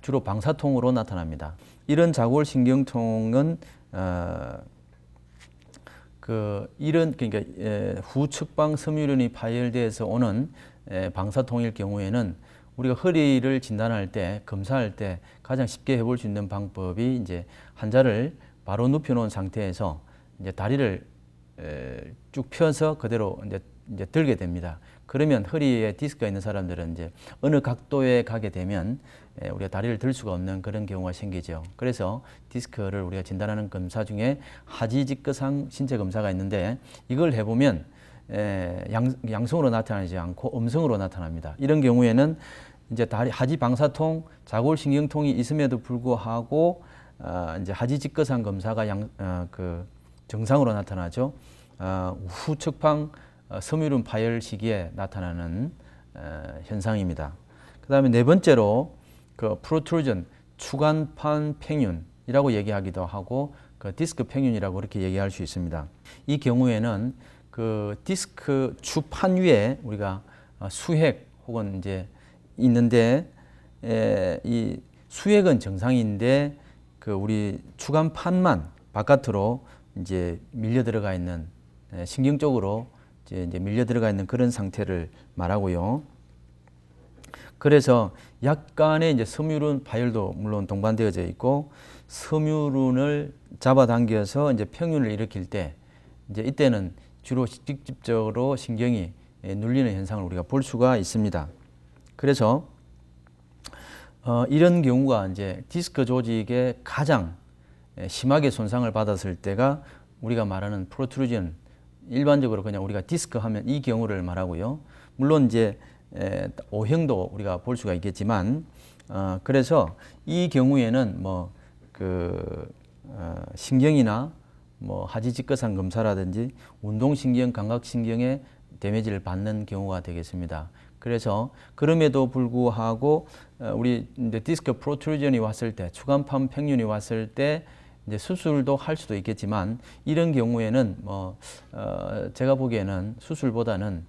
주로 방사통으로 나타납니다. 이런 자골 신경통은 그러니까 후측방 섬유륜이 파열돼서 오는 방사통일 경우에는 우리가 허리를 진단할 때, 검사할 때 가장 쉽게 해볼 수 있는 방법이 이제 환자를 바로 눕혀 놓은 상태에서 이제 다리를 쭉 펴서 그대로 이제 들게 됩니다. 그러면 허리에 디스크가 있는 사람들은 이제 어느 각도에 가게 되면 우리가 다리를 들 수가 없는 그런 경우가 생기죠. 그래서 디스크를 우리가 진단하는 검사 중에 하지직거상 신체 검사가 있는데, 이걸 해보면 양성으로 나타나지 않고 음성으로 나타납니다. 이런 경우에는 이제 하지 방사통, 자골 신경통이 있음에도 불구하고 이제 하지직거상 검사가 그 정상으로 나타나죠. 후측방 섬유륜 파열 시기에 나타나는 현상입니다. 그 다음에 네 번째로 그 프로트루전, 추간판 팽윤이라고 얘기하기도 하고 그 디스크 팽윤이라고 그렇게 얘기할 수 있습니다. 이 경우에는 그 디스크 추판 위에 우리가 수핵 혹은 이제 있는데, 이 수핵은 정상인데 그 우리 추간판만 바깥으로 이제 밀려 들어가 있는, 신경 쪽으로 이제 밀려 들어가 있는 그런 상태를 말하고요. 그래서 약간의 이제 섬유륜 파열도 물론 동반되어져 있고, 섬유륜을 잡아당겨서 이제 평윤을 일으킬 때 이제 이때는 주로 직접적으로 신경이 눌리는 현상을 우리가 볼 수가 있습니다. 그래서 이런 경우가 이제 디스크 조직에 가장 심하게 손상을 받았을 때가 우리가 말하는 프로트루전, 일반적으로 그냥 우리가 디스크 하면 이 경우를 말하고요. 물론 이제 O형도 우리가 볼 수가 있겠지만, 그래서 이 경우에는 뭐 신경이나 뭐 하지직거상 검사라든지 운동신경, 감각신경의 데미지를 받는 경우가 되겠습니다. 그래서 그럼에도 불구하고 우리 이제 디스크 프로트루전이 왔을 때, 추간판 팽윤이 왔을 때 이제 수술도 할 수도 있겠지만, 이런 경우에는 제가 보기에는 수술보다는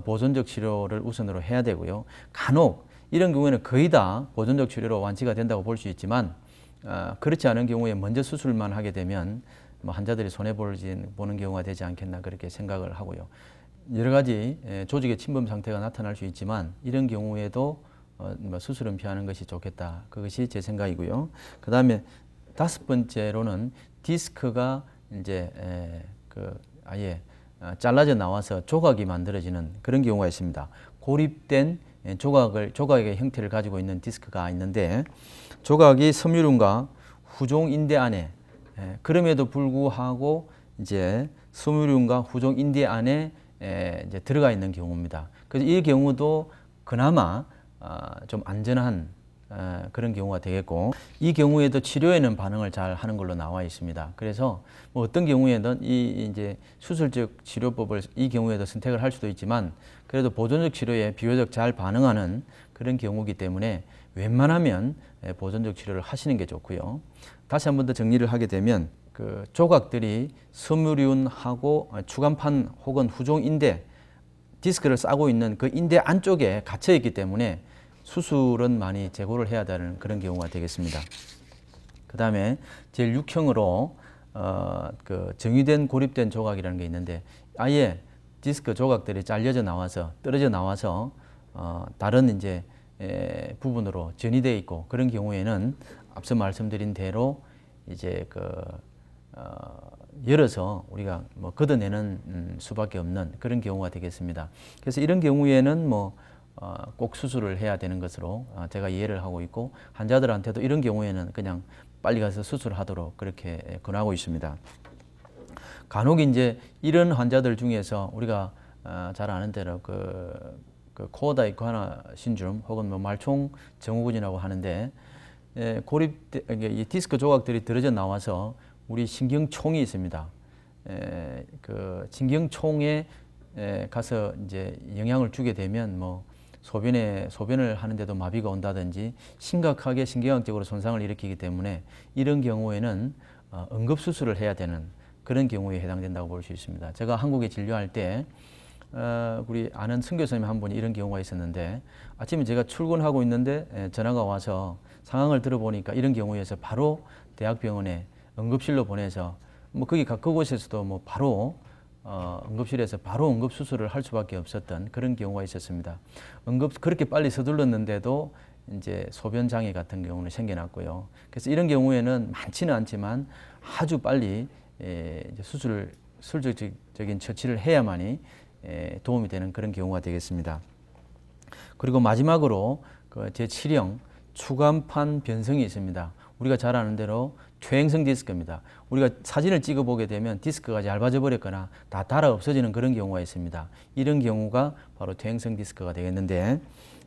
보존적 치료를 우선으로 해야 되고요. 간혹 이런 경우에는 거의 다 보존적 치료로 완치가 된다고 볼 수 있지만, 그렇지 않은 경우에 먼저 수술만 하게 되면 환자들이 손해보는 경우가 되지 않겠나 그렇게 생각을 하고요. 여러 가지 조직의 침범 상태가 나타날 수 있지만, 이런 경우에도 수술은 피하는 것이 좋겠다. 그것이 제 생각이고요. 그 다음에 5번째로는 디스크가 이제 아예 잘라져 나와서 조각이 만들어지는 그런 경우가 있습니다. 고립된 조각의 형태를 가지고 있는 디스크가 있는데, 조각이 섬유륜과 후종 인대 안에, 그럼에도 불구하고 이제 섬유륜과 후종 인대 안에 이제 들어가 있는 경우입니다. 그래서 이 경우도 그나마 좀 안전한 그런 경우가 되겠고, 이 경우에도 치료에는 반응을 잘 하는 걸로 나와 있습니다. 그래서 어떤 경우에는 이제 수술적 치료법을 이 경우에도 선택을 할 수도 있지만, 그래도 보존적 치료에 비교적 잘 반응하는 그런 경우이기 때문에 웬만하면 보존적 치료를 하시는 게 좋고요. 다시 한 번 더 정리를 하게 되면, 그 조각들이 섬유륜하고 추간판 혹은 후종 인대, 디스크를 싸고 있는 그 인대 안쪽에 갇혀 있기 때문에 수술은 많이 재고를 해야 되는 그런 경우가 되겠습니다. 그 다음에 제일 6형으로 그 정의된 고립된 조각이라는 게 있는데, 아예 디스크 조각들이 잘려져 나와서 떨어져 나와서 다른 이제 부분으로 전이되어 있고, 그런 경우에는 앞서 말씀드린 대로 이제 열어서 우리가 걷어내는 수밖에 없는 그런 경우가 되겠습니다. 그래서 이런 경우에는 꼭 수술을 해야 되는 것으로 제가 이해를 하고 있고, 환자들한테도 이런 경우에는 그냥 빨리 가서 수술하도록 그렇게 권하고 있습니다. 간혹 이제 이런 환자들 중에서 우리가 잘 아는 대로 그 코어다 이코하나 신드롬 혹은 말총 증후군이라고 하는데, 이 디스크 조각들이 들어져 나와서 우리 신경총이 있습니다. 그 신경총에 가서 이제 영향을 주게 되면 소변을 하는데도 마비가 온다든지 심각하게 신경학적으로 손상을 일으키기 때문에, 이런 경우에는 응급수술을 해야 되는 그런 경우에 해당된다고 볼 수 있습니다. 제가 한국에 진료할 때 우리 아는 선교사님 한 분이 이런 경우가 있었는데, 아침에 제가 출근하고 있는데 전화가 와서 상황을 들어보니까 이런 경우에서 바로 대학병원에 응급실로 보내서 거기 그곳에서도 바로 응급실에서 바로 응급수술을 할 수밖에 없었던 그런 경우가 있었습니다. 그렇게 빨리 서둘렀는데도 이제 소변장애 같은 경우는 생겨났고요. 그래서 이런 경우에는 많지는 않지만 아주 빨리 수술적인 처치를 해야만이 도움이 되는 그런 경우가 되겠습니다. 그리고 마지막으로 제7형 추간판 변성이 있습니다. 우리가 잘 아는 대로 퇴행성 디스크입니다. 우리가 사진을 찍어보게 되면 디스크가 얇아져 버렸거나 다 닳아 없어지는 그런 경우가 있습니다. 이런 경우가 바로 퇴행성 디스크가 되겠는데,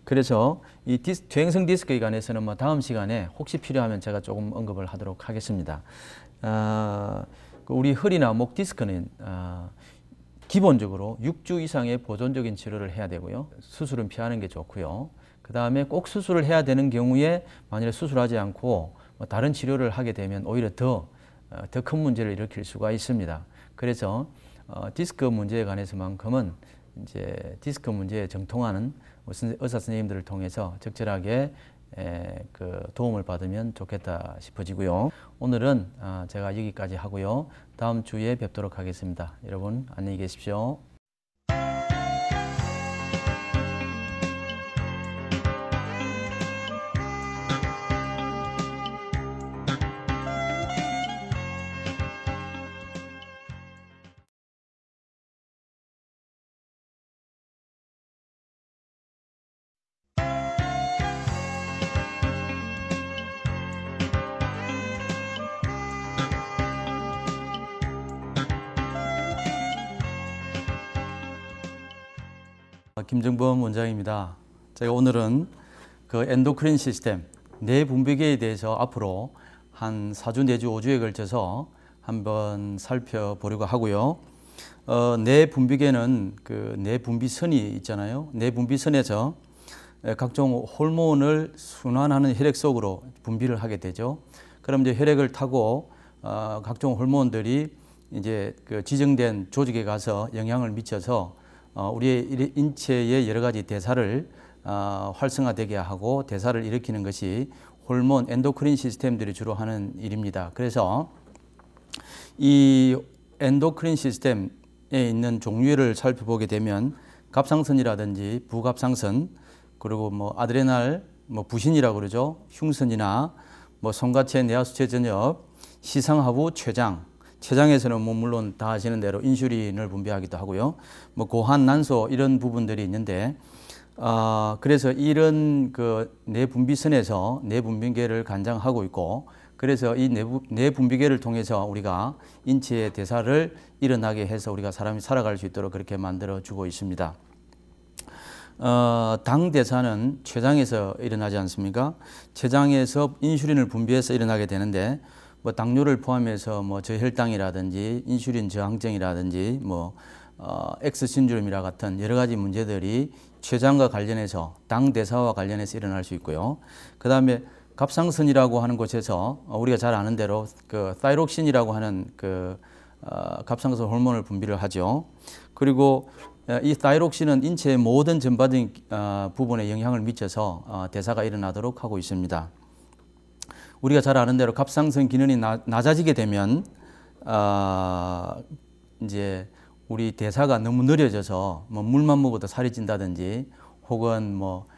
그래서 이 퇴행성 디스크에 관해서는 다음 시간에 혹시 필요하면 제가 조금 언급을 하도록 하겠습니다. 우리 허리나 목 디스크는 기본적으로 6주 이상의 보존적인 치료를 해야 되고요. 수술은 피하는 게 좋고요. 그 다음에 꼭 수술을 해야 되는 경우에 만일에 수술하지 않고 다른 치료를 하게 되면 오히려 더 큰 문제를 일으킬 수가 있습니다. 그래서 디스크 문제에 관해서만큼은 이제 디스크 문제에 정통하는 의사 선생님들을 통해서 적절하게 도움을 받으면 좋겠다 싶어지고요. 오늘은 제가 여기까지 하고요. 다음 주에 뵙도록 하겠습니다. 여러분 안녕히 계십시오. 김정범 원장입니다. 제가 오늘은 그 엔도크린 시스템, 뇌 분비계에 대해서 앞으로 한 4주, 4주, 5주에 걸쳐서 한번 살펴보려고 하고요. 뇌 분비계는 그 뇌 분비선이 있잖아요. 뇌 분비선에서 각종 호르몬을 순환하는 혈액 속으로 분비를 하게 되죠. 그럼 이제 혈액을 타고 각종 호르몬들이 이제 그 지정된 조직에 가서 영향을 미쳐서 우리의 인체의 여러 가지 대사를 활성화되게 하고 대사를 일으키는 것이 호르몬 엔도크린 시스템들이 주로 하는 일입니다. 그래서 이 엔도크린 시스템에 있는 종류를 살펴보게 되면 갑상선이라든지 부갑상선, 그리고 뭐 아드레날, 뭐 부신이라고 그러죠. 흉선이나 뭐 손과체, 내하수체 전엽, 시상하부, 췌장. 췌장에서는 뭐 물론 다 아시는 대로 인슐린을 분비하기도 하고요. 뭐 고환, 난소 이런 부분들이 있는데, 그래서 이런 그 뇌분비선에서 뇌분비계를 관장하고 있고, 그래서 이 뇌분비계를 통해서 우리가 인체의 대사를 일어나게 해서 우리가 사람이 살아갈 수 있도록 그렇게 만들어 주고 있습니다. 당 대사는 췌장에서 일어나지 않습니까? 췌장에서 인슐린을 분비해서 일어나게 되는데, 뭐 당뇨를 포함해서 뭐 저혈당이라든지 인슐린 저항증이라든지 뭐 X 신드롬이라 같은 여러 가지 문제들이 췌장과 관련해서 당 대사와 관련해서 일어날 수 있고요. 그 다음에 갑상선이라고 하는 곳에서 우리가 잘 아는 대로 그 타이록신이라고 하는 그 갑상선 호르몬을 분비를 하죠. 그리고 이 타이록신은 인체의 모든 전반적인 부분에 영향을 미쳐서 대사가 일어나도록 하고 있습니다. 우리가 잘 아는 대로 갑상선 기능이 낮아지게 되면 이제 우리 대사가 너무 느려져서 뭐 물만 먹어도 살이 찐다든지 혹은 뭐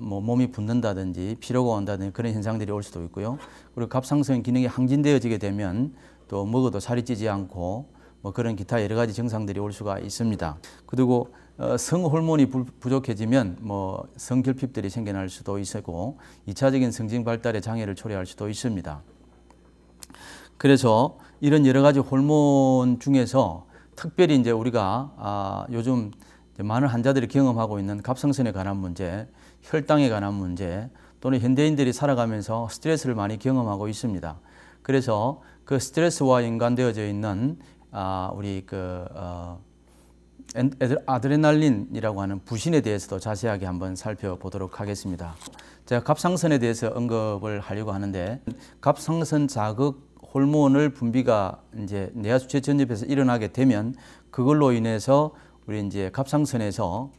몸이 붓는다든지 피로가 온다든지 그런 현상들이 올 수도 있고요. 그리고 갑상선 기능이 항진되어지게 되면 또 먹어도 살이 찌지 않고 뭐 그런 기타 여러 가지 증상들이 올 수가 있습니다. 그리고 성호르몬이 부족해지면 뭐 성결핍들이 생겨날 수도 있고 2차적인 성장 발달의 장애를 초래할 수도 있습니다. 그래서 이런 여러 가지 호르몬 중에서 특별히 이제 우리가 요즘 많은 환자들이 경험하고 있는 갑상선에 관한 문제, 혈당에 관한 문제, 또는 현대인들이 살아가면서 스트레스를 많이 경험하고 있습니다. 그래서 그 스트레스와 연관되어져 있는 우리 그 아드레날린이라고 하는 부신에 대해서도 자세하게 한번 살펴보도록 하겠습니다. 제가 갑상선에 대해서 언급을 하려고 하는데, 갑상선 자극 호르몬을 분비가 이제 내하수체 전엽에서 일어나게 되면 그걸로 인해서 우리 이제 갑상선에서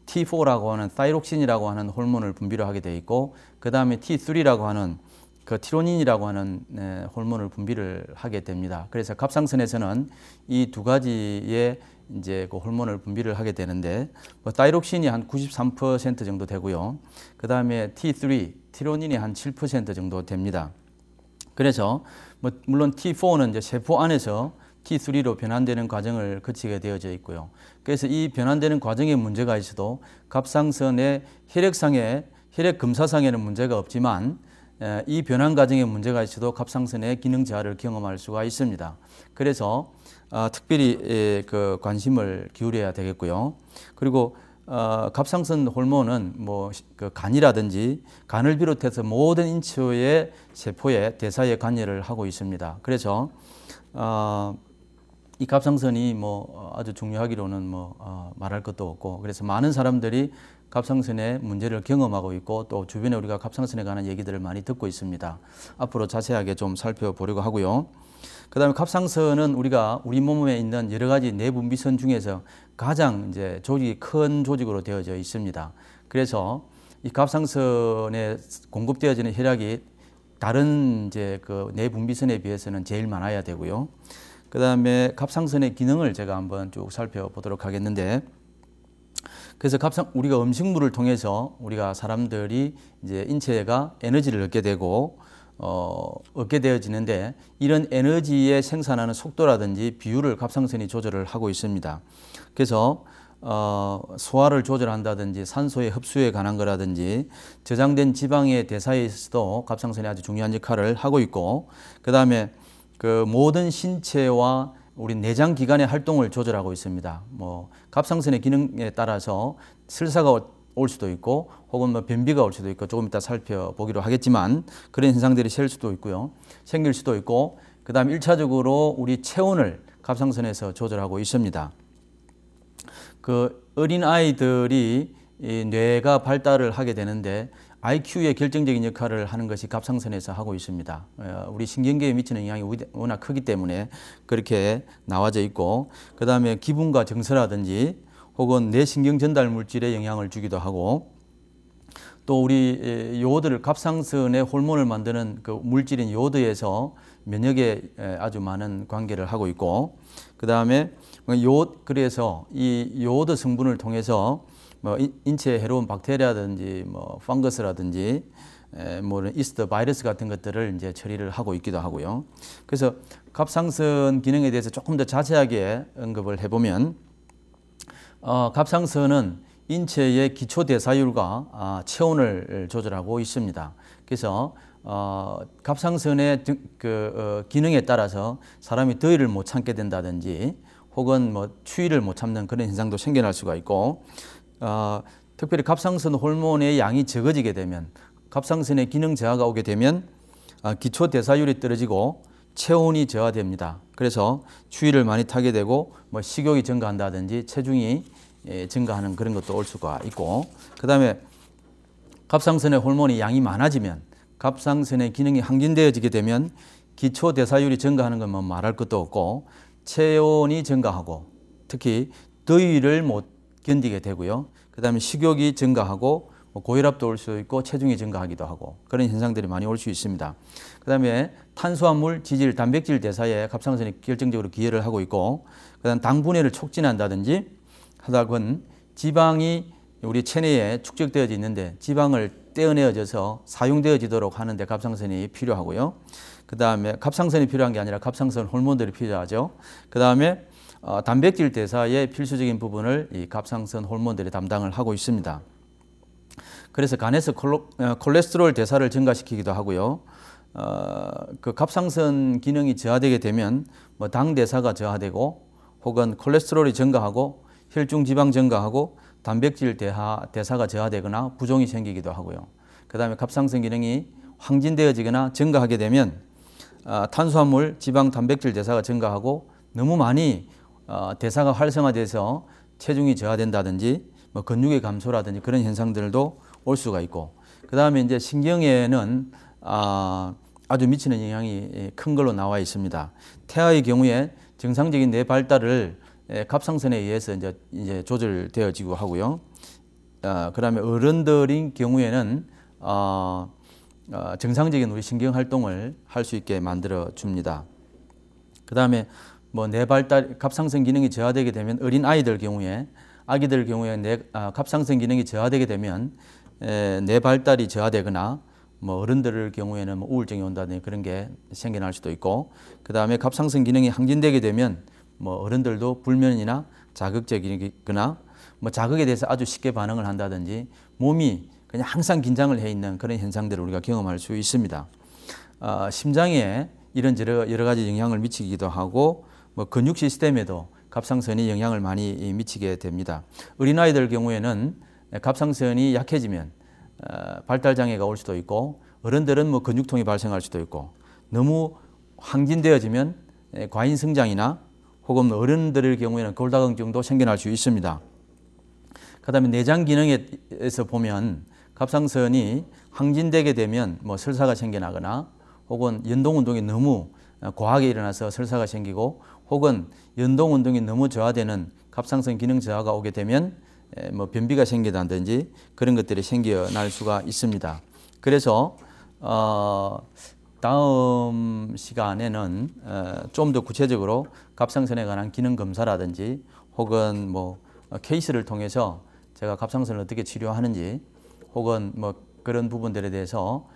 T4라고 하는 타이록신이라고 하는 호르몬을 분비를 하게 돼 있고, 그 다음에 T3라고 하는 그 티로닌이라고 하는 호르몬을 분비를 하게 됩니다. 그래서 갑상선에서는 이 두 가지의 이제 그 호르몬을 분비를 하게 되는데, 뭐 타이록신이 한 93% 정도 되고요. 그 다음에 T3, 티로닌이 한 7% 정도 됩니다. 그래서 뭐 물론 T4는 이제 세포 안에서 T3로 변환되는 과정을 거치게 되어져 있고요. 그래서 이 변환되는 과정에 문제가 있어도 갑상선의 혈액 검사상에는 문제가 없지만 이 변환 과정에 문제가 있어도 갑상선의 기능 저하를 경험할 수가 있습니다. 그래서 특별히 그 관심을 기울여야 되겠고요. 그리고 갑상선 호르몬은 뭐 그 간이라든지 간을 비롯해서 모든 인체의 세포의 대사에 관여를 하고 있습니다. 그래서 이 갑상선이 뭐 아주 중요하기로는 뭐 말할 것도 없고, 그래서 많은 사람들이 갑상선의 문제를 경험하고 있고 또 주변에 우리가 갑상선에 관한 얘기들을 많이 듣고 있습니다. 앞으로 자세하게 좀 살펴보려고 하고요. 그 다음에 갑상선은 우리가 우리 몸에 있는 여러 가지 내분비선 중에서 가장 이제 조직이 큰 조직으로 되어져 있습니다. 그래서 이 갑상선에 공급되어지는 혈액이 다른 이제 그 내분비선에 비해서는 제일 많아야 되고요. 그 다음에 갑상선의 기능을 제가 한번 쭉 살펴보도록 하겠는데, 그래서 우리가 음식물을 통해서 우리가 사람들이 이제 인체가 에너지를 얻게 되고 얻게 되어지는데, 이런 에너지의 생산하는 속도라든지 비율을 갑상선이 조절을 하고 있습니다. 그래서 소화를 조절한다든지 산소의 흡수에 관한 거라든지 저장된 지방의 대사에 있어서도 갑상선이 아주 중요한 역할을 하고 있고, 그 다음에 그 모든 신체와 우리 내장 기관의 활동을 조절하고 있습니다. 뭐 갑상선의 기능에 따라서 설사가 올 수도 있고 혹은 뭐 변비가 올 수도 있고 조금 이따 살펴보기로 하겠지만 그런 현상들이 생길 수도 있고요. 그 다음에 1차적으로 우리 체온을 갑상선에서 조절하고 있습니다. 그 어린 아이들이 이 뇌가 발달을 하게 되는데 IQ의 결정적인 역할을 하는 것이 갑상선에서 하고 있습니다. 우리 신경계에 미치는 영향이 워낙 크기 때문에 그렇게 나와져 있고, 그 다음에 기분과 정서라든지 혹은 뇌신경 전달 물질에 영향을 주기도 하고, 또 우리 요오드를 갑상선의 호르몬을 만드는 그 물질인 요오드에서 면역에 아주 많은 관계를 하고 있고, 그 다음에 그래서 이 요오드 성분을 통해서 뭐 인체에 해로운 박테리아라든지 뭐 펑거스라든지 뭐 이스트 바이러스 같은 것들을 이제 처리를 하고 있기도 하고요. 그래서 갑상선 기능에 대해서 조금 더 자세하게 언급을 해보면, 갑상선은 인체의 기초 대사율과 체온을 조절하고 있습니다. 그래서 갑상선의 기능에 따라서 사람이 더위를 못 참게 된다든지 혹은 뭐 추위를 못 참는 그런 현상도 생겨날 수가 있고, 특별히 갑상선 호르몬의 양이 적어지게 되면, 갑상선의 기능 저하가 오게 되면 기초 대사율이 떨어지고 체온이 저하됩니다. 그래서 추위를 많이 타게 되고 뭐 식욕이 증가한다든지 체중이 증가하는 그런 것도 올 수가 있고, 그 다음에 갑상선의 호르몬이 양이 많아지면, 갑상선의 기능이 항진되어지게 되면 기초 대사율이 증가하는 건 뭐 말할 것도 없고 체온이 증가하고 특히 더위를 못 견디게 되고요. 그 다음에 식욕이 증가하고 고혈압도 올 수 있고 체중이 증가하기도 하고 그런 현상들이 많이 올 수 있습니다. 그 다음에 탄수화물, 지질, 단백질 대사에 갑상선이 결정적으로 기여를 하고 있고, 그 다음 당 분해를 촉진한다든지 하다군 지방이 우리 체내에 축적되어져 있는데 지방을 떼어내어져서 사용되어지도록 하는데 갑상선이 필요하고요. 그 다음에 갑상선이 필요한 게 아니라 갑상선 호르몬들이 필요하죠. 그 다음에 단백질 대사의 필수적인 부분을 이 갑상선 호르몬들이 담당을 하고 있습니다. 그래서 간에서 콜레스테롤 대사를 증가시키기도 하고요. 그 갑상선 기능이 저하되게 되면 뭐 당 대사가 저하되고 혹은 콜레스테롤이 증가하고 혈중 지방 증가하고 단백질 대사가 저하되거나 부종이 생기기도 하고요. 그 다음에 갑상선 기능이 황진되어지거나 증가하게 되면 탄수화물, 지방, 단백질 대사가 증가하고 너무 많이 대사가 활성화돼서 체중이 저하된다든지 뭐 근육의 감소라든지 그런 현상들도 올 수가 있고, 그 다음에 이제 신경에는 아주 미치는 영향이 큰 걸로 나와 있습니다. 태아의 경우에 정상적인 뇌 발달을 갑상선에 의해서 이제 조절되어지고 하고요. 그 다음에 어른들인 경우에는 정상적인 우리 신경 활동을 할 수 있게 만들어 줍니다. 그 다음에 뭐 뇌 발달, 갑상선 기능이 저하되게 되면 어린 아이들 경우에, 아기들 경우에 갑상선 기능이 저하되게 되면 뇌 발달이 저하되거나 뭐 어른들 경우에는 뭐 우울증이 온다든지 그런 게 생겨날 수도 있고, 그 다음에 갑상선 기능이 항진되게 되면 뭐 어른들도 불면이나 자극적이거나 뭐 자극에 대해서 아주 쉽게 반응을 한다든지 몸이 그냥 항상 긴장을 해 있는 그런 현상들을 우리가 경험할 수 있습니다. 심장에 이런 여러 가지 영향을 미치기도 하고 뭐 근육 시스템에도 갑상선이 영향을 많이 미치게 됩니다. 어린아이들 경우에는 갑상선이 약해지면 발달 장애가 올 수도 있고, 어른들은 뭐 근육통이 발생할 수도 있고, 너무 항진되어지면 과잉 성장이나 혹은 어른들의 경우에는 골다공증도 생겨날 수 있습니다. 그 다음에 내장 기능에서 보면 갑상선이 항진되게 되면 뭐 설사가 생겨나거나 혹은 연동운동이 너무 과하게 일어나서 설사가 생기고 혹은 연동운동이 너무 저하되는 갑상선 기능 저하가 오게 되면 뭐 변비가 생긴다든지 그런 것들이 생겨날 수가 있습니다. 그래서 다음 시간에는 좀 더 구체적으로 갑상선에 관한 기능 검사라든지 혹은 뭐 케이스를 통해서 제가 갑상선을 어떻게 치료하는지 혹은 뭐 그런 부분들에 대해서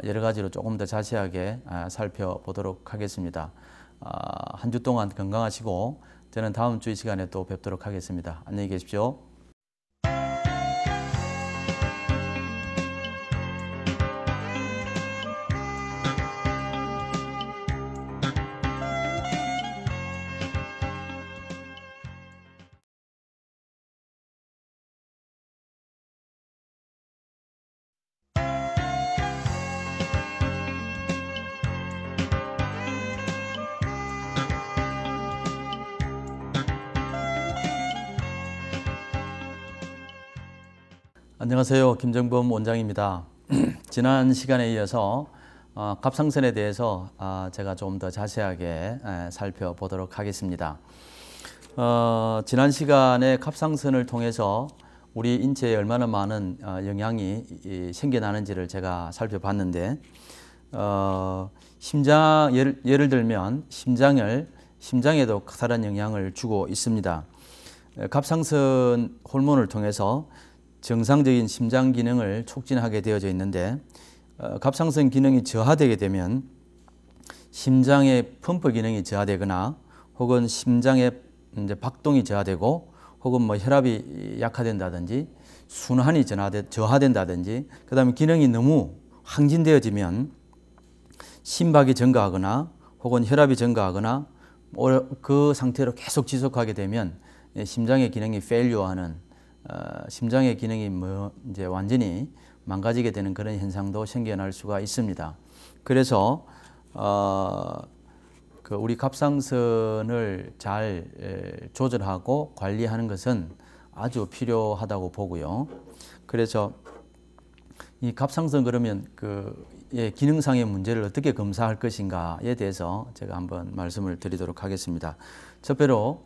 여러 가지로 조금 더 자세하게 살펴보도록 하겠습니다. 한 주 동안 건강하시고 저는 다음 주 이 시간에 또 뵙도록 하겠습니다. 안녕히 계십시오. 안녕하세요. 김정범 원장입니다. 지난 시간에 이어서 갑상선에 대해서 제가 좀 더 자세하게 살펴보도록 하겠습니다. 지난 시간에 갑상선을 통해서 우리 인체에 얼마나 많은 영향이 생겨나는지를 제가 살펴봤는데 심장 예를 들면 심장에도 커다란 영향을 주고 있습니다. 갑상선 호르몬을 통해서 정상적인 심장 기능을 촉진하게 되어져 있는데 갑상선 기능이 저하되게 되면 심장의 펌프 기능이 저하되거나 혹은 심장의 이제 박동이 저하되고 혹은 뭐 혈압이 약화된다든지 순환이 저하된다든지 그다음에 기능이 너무 항진되어지면 심박이 증가하거나 혹은 혈압이 증가하거나 그 상태로 계속 지속하게 되면 심장의 기능이 페일류어하는 심장의 기능이 이제 완전히 망가지게 되는 그런 현상도 생겨날 수가 있습니다. 그래서 우리 갑상선을 잘 조절하고 관리하는 것은 아주 필요하다고 보고요. 그래서 이 갑상선 그러면 기능상의 문제를 어떻게 검사할 것인가에 대해서 제가 한번 말씀을 드리도록 하겠습니다. 첫째로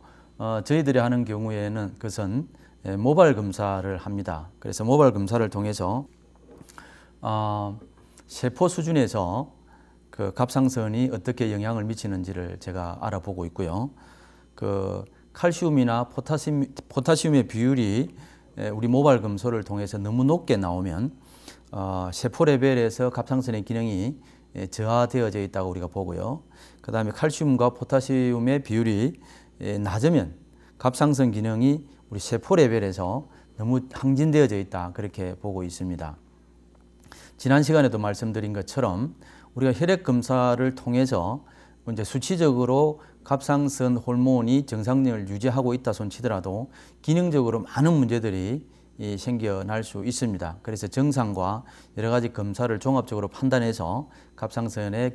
저희들이 하는 경우에는 그것은 모발 검사를 합니다. 그래서 모발 검사를 통해서 세포 수준에서 그 갑상선이 어떻게 영향을 미치는지를 제가 알아보고 있고요. 칼슘이나 포타슘의 비율이 우리 모발 검사를 통해서 너무 높게 나오면 세포 레벨에서 갑상선의 기능이 저하되어져 있다고 우리가 보고요. 그 다음에 칼슘과 포타슘의 비율이 낮으면 갑상선 기능이 우리 세포 레벨에서 너무 항진되어져 있다 그렇게 보고 있습니다. 지난 시간에도 말씀드린 것처럼 우리가 혈액 검사를 통해서 이제 수치적으로 갑상선 호르몬이 정상량을 유지하고 있다 손치더라도 기능적으로 많은 문제들이 생겨날 수 있습니다. 그래서 정상과 여러 가지 검사를 종합적으로 판단해서 갑상선의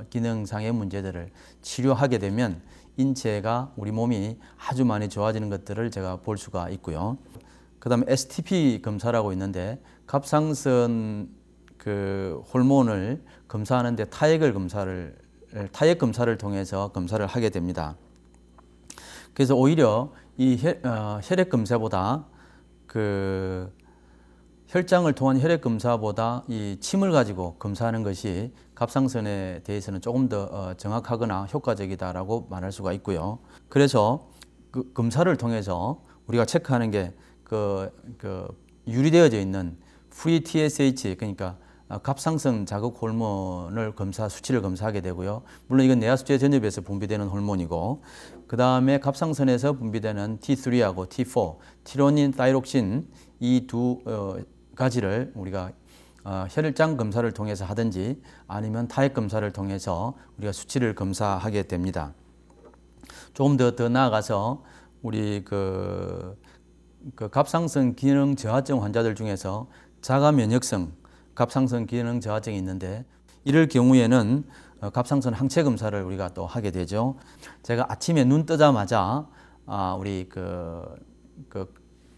기능상의 문제들을 치료하게 되면 인체가 우리 몸이 아주 많이 좋아지는 것들을 제가 볼 수가 있고요. 그 다음에 STP 검사라고 있는데 갑상선 호르몬을 검사하는데 타액 검사를 통해서 검사를 하게 됩니다. 그래서 오히려 이 혈액 검사보다 혈장을 통한 혈액 검사보다 이 침을 가지고 검사하는 것이 갑상선에 대해서는 조금 더 정확하거나 효과적이다라고 말할 수가 있고요. 그래서 그 검사를 통해서 우리가 체크하는 게 유리되어져 있는 free TSH 그러니까 갑상선 자극 호르몬을 수치를 검사하게 되고요. 물론 이건 내하수체 전엽에서 분비되는 호르몬이고 그 다음에 갑상선에서 분비되는 T3하고 T4, 티로닌, 타이록신 이 두 가지를 우리가 혈장 검사를 통해서 하든지 아니면 타액 검사를 통해서 우리가 수치를 검사하게 됩니다. 조금 더 나아가서 우리 갑상선 기능 저하증 환자들 중에서 자가 면역성 갑상선 기능 저하증이 있는데 이럴 경우에는 갑상선 항체 검사를 우리가 또 하게 되죠. 제가 아침에 눈 뜨자마자 우리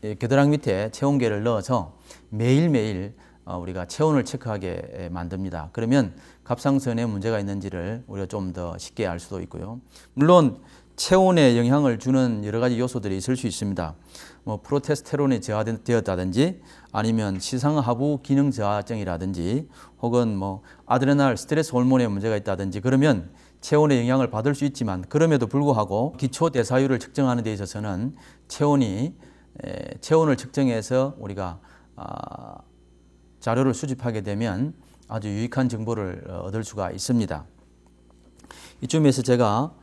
겨드랑이 밑에 체온계를 넣어서 매일매일 우리가 체온을 체크하게 만듭니다. 그러면 갑상선에 문제가 있는지를 우리가 좀 더 쉽게 알 수도 있고요. 물론 체온에 영향을 주는 여러 가지 요소들이 있을 수 있습니다. 프로테스테론이 저하되었다든지 아니면 시상하부 기능 저하증이라든지 혹은 아드레날 스트레스 호르몬에 문제가 있다든지 그러면 체온에 영향을 받을 수 있지만 그럼에도 불구하고 기초 대사율을 측정하는 데 있어서는 체온을 측정해서 우리가 자료를 수집하게 되면 아주 유익한 정보를 얻을 수가 있습니다. 이쯤에서 제가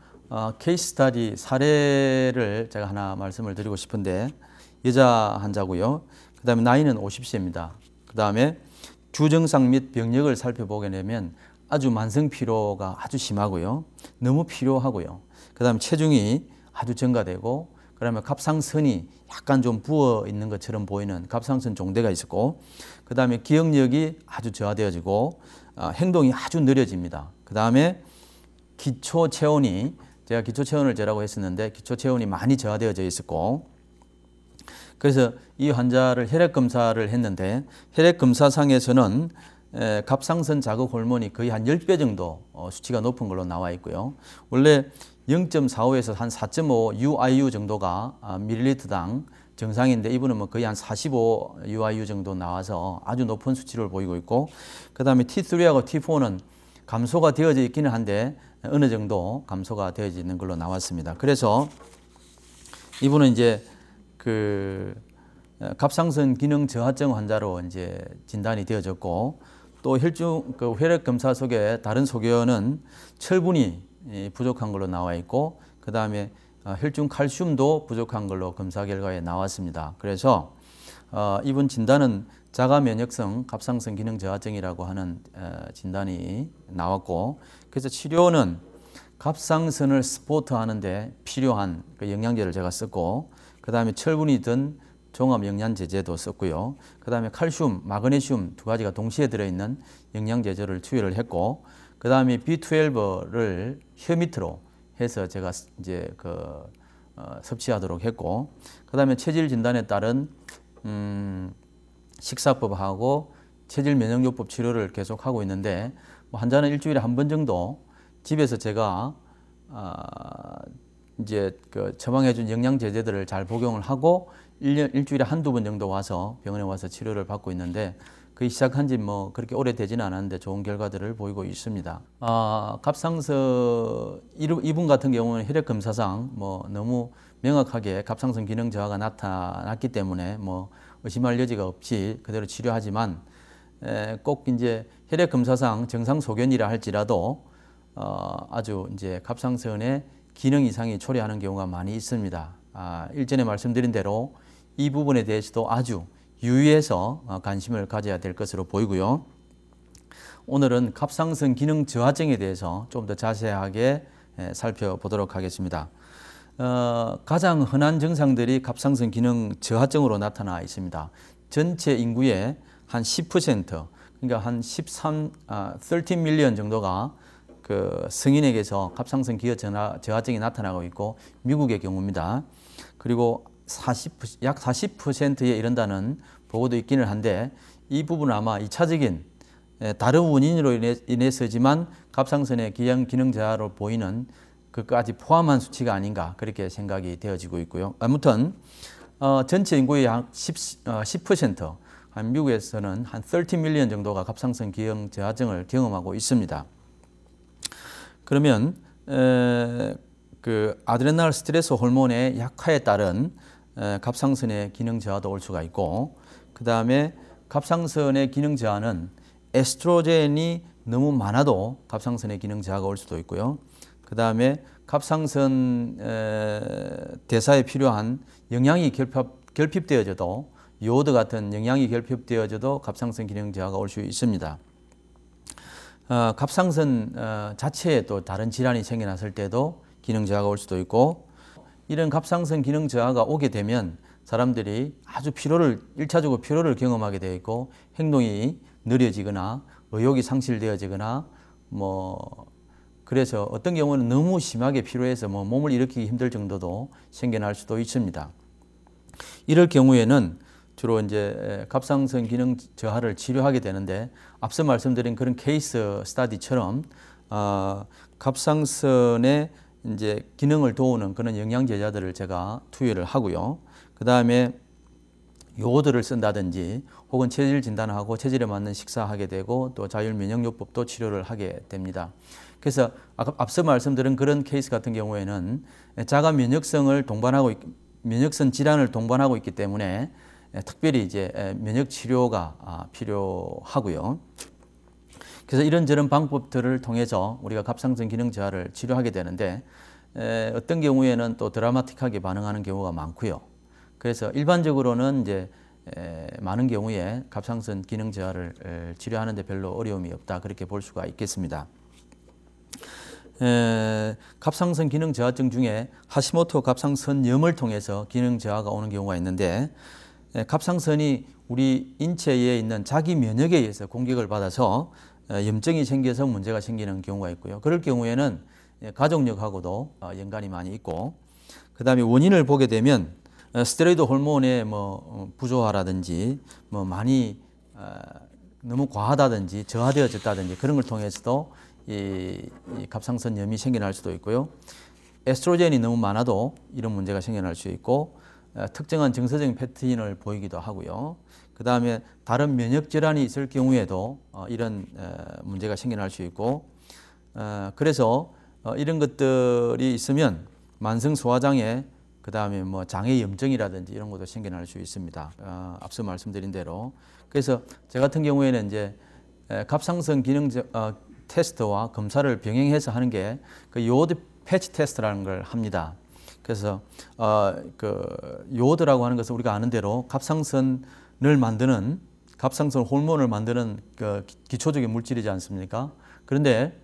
케이스 스터디 사례를 제가 하나 말씀을 드리고 싶은데 여자 환자고요. 그 다음에 나이는 50세입니다. 그 다음에 주증상 및 병력을 살펴보게 되면 아주 만성 피로가 아주 심하고요. 너무 피로하고요. 그 다음에 체중이 아주 증가되고 그다음에 갑상선이 약간 좀 부어 있는 것처럼 보이는 갑상선 종대가 있었고 그 다음에 기억력이 아주 저하되어지고 행동이 아주 느려집니다. 그 다음에 기초 체온이 제가 기초 체온을 재라고 했었는데 기초 체온이 많이 저하되어져 있었고 그래서 이 환자를 혈액 검사를 했는데 혈액 검사상에서는 갑상선 자극 호르몬이 거의 한 10배 정도 수치가 높은 걸로 나와 있고요. 원래 0.45에서 한 4.5 UIU 정도가 밀리리터당 정상인데 이분은 뭐 거의 한 45 UIU 정도 나와서 아주 높은 수치를 보이고 있고, 그 다음에 T3하고 T4는 감소가 되어져 있기는 한데 어느 정도 감소가 되어져 있는 걸로 나왔습니다. 그래서 이분은 이제 그 갑상선 기능 저하증 환자로 이제 진단이 되어졌고, 또 혈액 검사 속에 다른 소견은 철분이 부족한 걸로 나와 있고, 그 다음에 혈중 칼슘도 부족한 걸로 검사 결과에 나왔습니다. 그래서 이분 진단은 자가 면역성 갑상선 기능 저하증이라고 하는 진단이 나왔고, 그래서 치료는 갑상선을 스포트하는데 필요한 그 영양제를 제가 썼고, 그 다음에 철분이 든 종합영양제제도 썼고요. 그 다음에 칼슘, 마그네슘 두 가지가 동시에 들어있는 영양제제를 투여를 했고, 그 다음에 B12를 혀 밑으로 해서 제가 이제 섭취하도록 했고, 그 다음에 체질 진단에 따른 식사법하고 체질 면역요법 치료를 계속하고 있는데, 환자는 일주일에 한 번 정도 집에서 제가 이제 처방해준 영양제제들을 잘 복용을 하고 일주일에 한두 번 정도 와서 병원에 와서 치료를 받고 있는데, 거의 시작한 지 뭐 그렇게 오래되지는 않았는데 좋은 결과들을 보이고 있습니다. 갑상선 이분 같은 경우는 혈액 검사상 뭐 너무 명확하게 갑상선 기능 저하가 나타났기 때문에 뭐 의심할 여지가 없이 그대로 치료하지만, 꼭 이제 혈액 검사상 정상 소견이라 할지라도 아주 이제 갑상선의 기능 이상이 초래하는 경우가 많이 있습니다. 일전에 말씀드린 대로 이 부분에 대해서도 아주 유의해서 관심을 가져야 될 것으로 보이고요. 오늘은 갑상선 기능 저하증에 대해서 좀 더 자세하게 살펴보도록 하겠습니다. 가장 흔한 증상들이 갑상선 기능 저하증으로 나타나 있습니다. 전체 인구의 한 10%, 그러니까 한 13 밀리언 정도가 그 성인에게서 갑상선 기능 저하증이 나타나고 있고, 미국의 경우입니다. 그리고 약 40%에 이른다는 보고도 있기는 한데, 이 부분은 아마 2차적인 다른 원인으로 인해서지만 갑상선의 기능 저하로 보이는 그까지 포함한 수치가 아닌가 그렇게 생각이 되어지고 있고요. 아무튼 전체 인구의 약 10%, 미국에서는 한 30 밀리언 정도가 갑상선 기능 저하증을 경험하고 있습니다. 그러면 그 아드레날 스트레스 호르몬의 약화에 따른 갑상선의 기능 저하도 올 수가 있고, 그 다음에 갑상선의 기능 저하는 에스트로겐이 너무 많아도 갑상선의 기능 저하가 올 수도 있고요. 그 다음에 갑상선 대사에 필요한 영양이 결핍되어져도, 요오드 같은 영양이 결핍되어져도 갑상선 기능 저하가 올 수 있습니다. 갑상선 자체에 또 다른 질환이 생겨났을 때도 기능 저하가 올 수도 있고, 이런 갑상선 기능 저하가 오게 되면 사람들이 아주 1차적으로 피로를 경험하게 되어 있고, 행동이 느려지거나 의욕이 상실되어지거나 그래서 어떤 경우는 너무 심하게 피로해서 몸을 일으키기 힘들 정도도 생겨날 수도 있습니다. 이럴 경우에는 주로 이제 갑상선 기능 저하를 치료하게 되는데, 앞서 말씀드린 그런 케이스 스터디처럼 갑상선의 이제 기능을 도우는 그런 영양제자들을 제가 투여를 하고요. 그 다음에 요오드를 쓴다든지 혹은 체질 진단하고 체질에 맞는 식사하게 되고, 또 자율면역요법도 치료를 하게 됩니다. 그래서 앞서 말씀드린 그런 케이스 같은 경우에는 자가 면역성 질환을 동반하고 있기 때문에 특별히 이제 면역 치료가 필요하고요. 그래서 이런저런 방법들을 통해서 우리가 갑상선 기능 저하를 치료하게 되는데, 어떤 경우에는 또 드라마틱하게 반응하는 경우가 많고요. 그래서 일반적으로는 이제 많은 경우에 갑상선 기능 저하를 치료하는 데 별로 어려움이 없다 그렇게 볼 수가 있겠습니다. 갑상선 기능 저하증 중에 하시모토 갑상선염을 통해서 기능 저하가 오는 경우가 있는데, 갑상선이 우리 인체에 있는 자기 면역에 의해서 공격을 받아서 염증이 생겨서 문제가 생기는 경우가 있고요. 그럴 경우에는 가족력하고도 연관이 많이 있고, 그 다음에 원인을 보게 되면 스테로이드 호르몬의 부조화라든지 많이 너무 과하다든지 저하되어졌다든지 그런 걸 통해서도 이 갑상선염이 생겨날 수도 있고요. 에스트로겐이 너무 많아도 이런 문제가 생겨날 수 있고 특정한 정서적인 패턴을 보이기도 하고요. 그 다음에 다른 면역 질환이 있을 경우에도 이런 문제가 생겨날 수 있고 그래서 이런 것들이 있으면 만성 소화장애 그 다음에 장애 염증이라든지 이런 것도 생겨날 수 있습니다. 앞서 말씀드린 대로. 그래서 저 같은 경우에는 이제 갑상선 기능 테스트와 검사를 병행해서 하는 게 그 요오드 패치 테스트라는 걸 합니다. 그래서 그 요오드라고 하는 것은 우리가 아는 대로 갑상선을 만드는 갑상선 호르몬을 만드는 그 기초적인 물질이지 않습니까? 그런데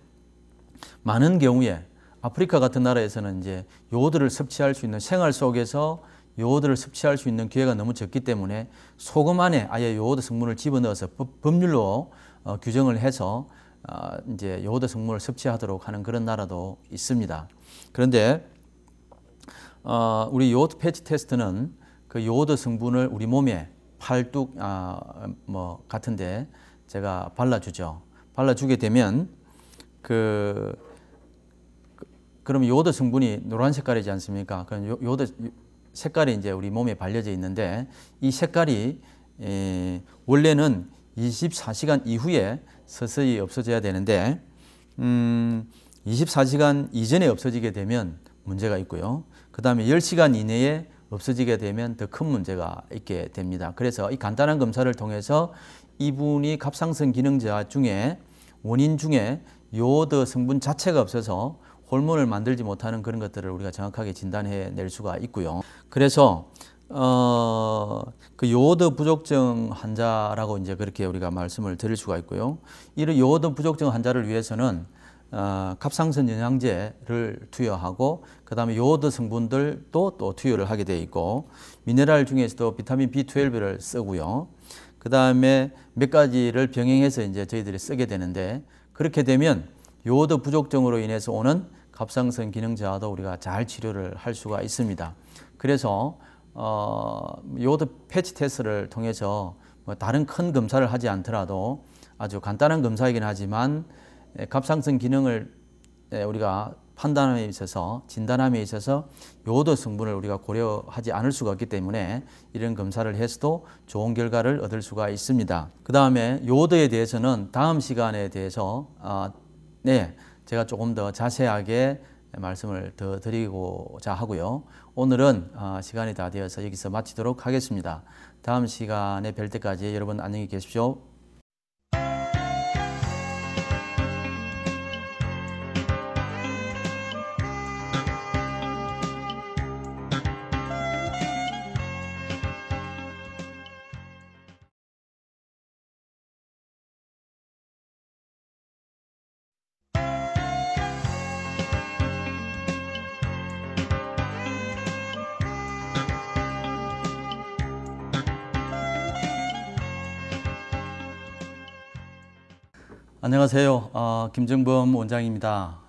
많은 경우에 아프리카 같은 나라에서는 이제 요오드를 섭취할 수 있는 생활 속에서 요오드를 섭취할 수 있는 기회가 너무 적기 때문에 소금 안에 아예 요오드 성분을 집어넣어서 법률로 규정을 해서 이제 요오드 성분을 섭취하도록 하는 그런 나라도 있습니다. 그런데 우리 요오드 패치 테스트는 그 요오드 성분을 우리 몸에 팔뚝 같은데 제가 발라주죠. 발라주게 되면 그럼 요오드 성분이 노란 색깔이지 않습니까? 그럼 요오드 색깔이 이제 우리 몸에 발려져 있는데 이 색깔이 원래는 24시간 이후에 서서히 없어져야 되는데 24시간 이전에 없어지게 되면 문제가 있고요. 그 다음에 10시간 이내에 없어지게 되면 더 큰 문제가 있게 됩니다. 그래서 이 간단한 검사를 통해서 이분이 갑상선 기능 저하 중에 원인 중에 요오드 성분 자체가 없어서 호르몬을 만들지 못하는 그런 것들을 우리가 정확하게 진단해 낼 수가 있고요. 그래서 그 요오드 부족증 환자라고 이제 그렇게 우리가 말씀을 드릴 수가 있고요. 이런 요오드 부족증 환자를 위해서는 갑상선 영양제를 투여하고 그 다음에 요오드 성분들도 또 투여를 하게 되어 있고 미네랄 중에서도 비타민 B12를 쓰고요. 그 다음에 몇 가지를 병행해서 이제 저희들이 쓰게 되는데 그렇게 되면 요오드 부족증으로 인해서 오는 갑상선 기능 저하도 우리가 잘 치료를 할 수가 있습니다. 그래서 요오드 패치 테스트를 통해서 다른 큰 검사를 하지 않더라도 아주 간단한 검사이긴 하지만 갑상선 기능을 우리가 판단함에 있어서 진단함에 있어서 요오드 성분을 우리가 고려하지 않을 수가 없기 때문에 이런 검사를 해서도 좋은 결과를 얻을 수가 있습니다. 그 다음에 요오드에 대해서는 다음 시간에 대해서 제가 조금 더 자세하게 말씀을 더 드리고자 하고요. 오늘은 시간이 다 되어서 여기서 마치도록 하겠습니다. 다음 시간에 뵐 때까지 여러분 안녕히 계십시오. 안녕하세요. 김정범 원장입니다.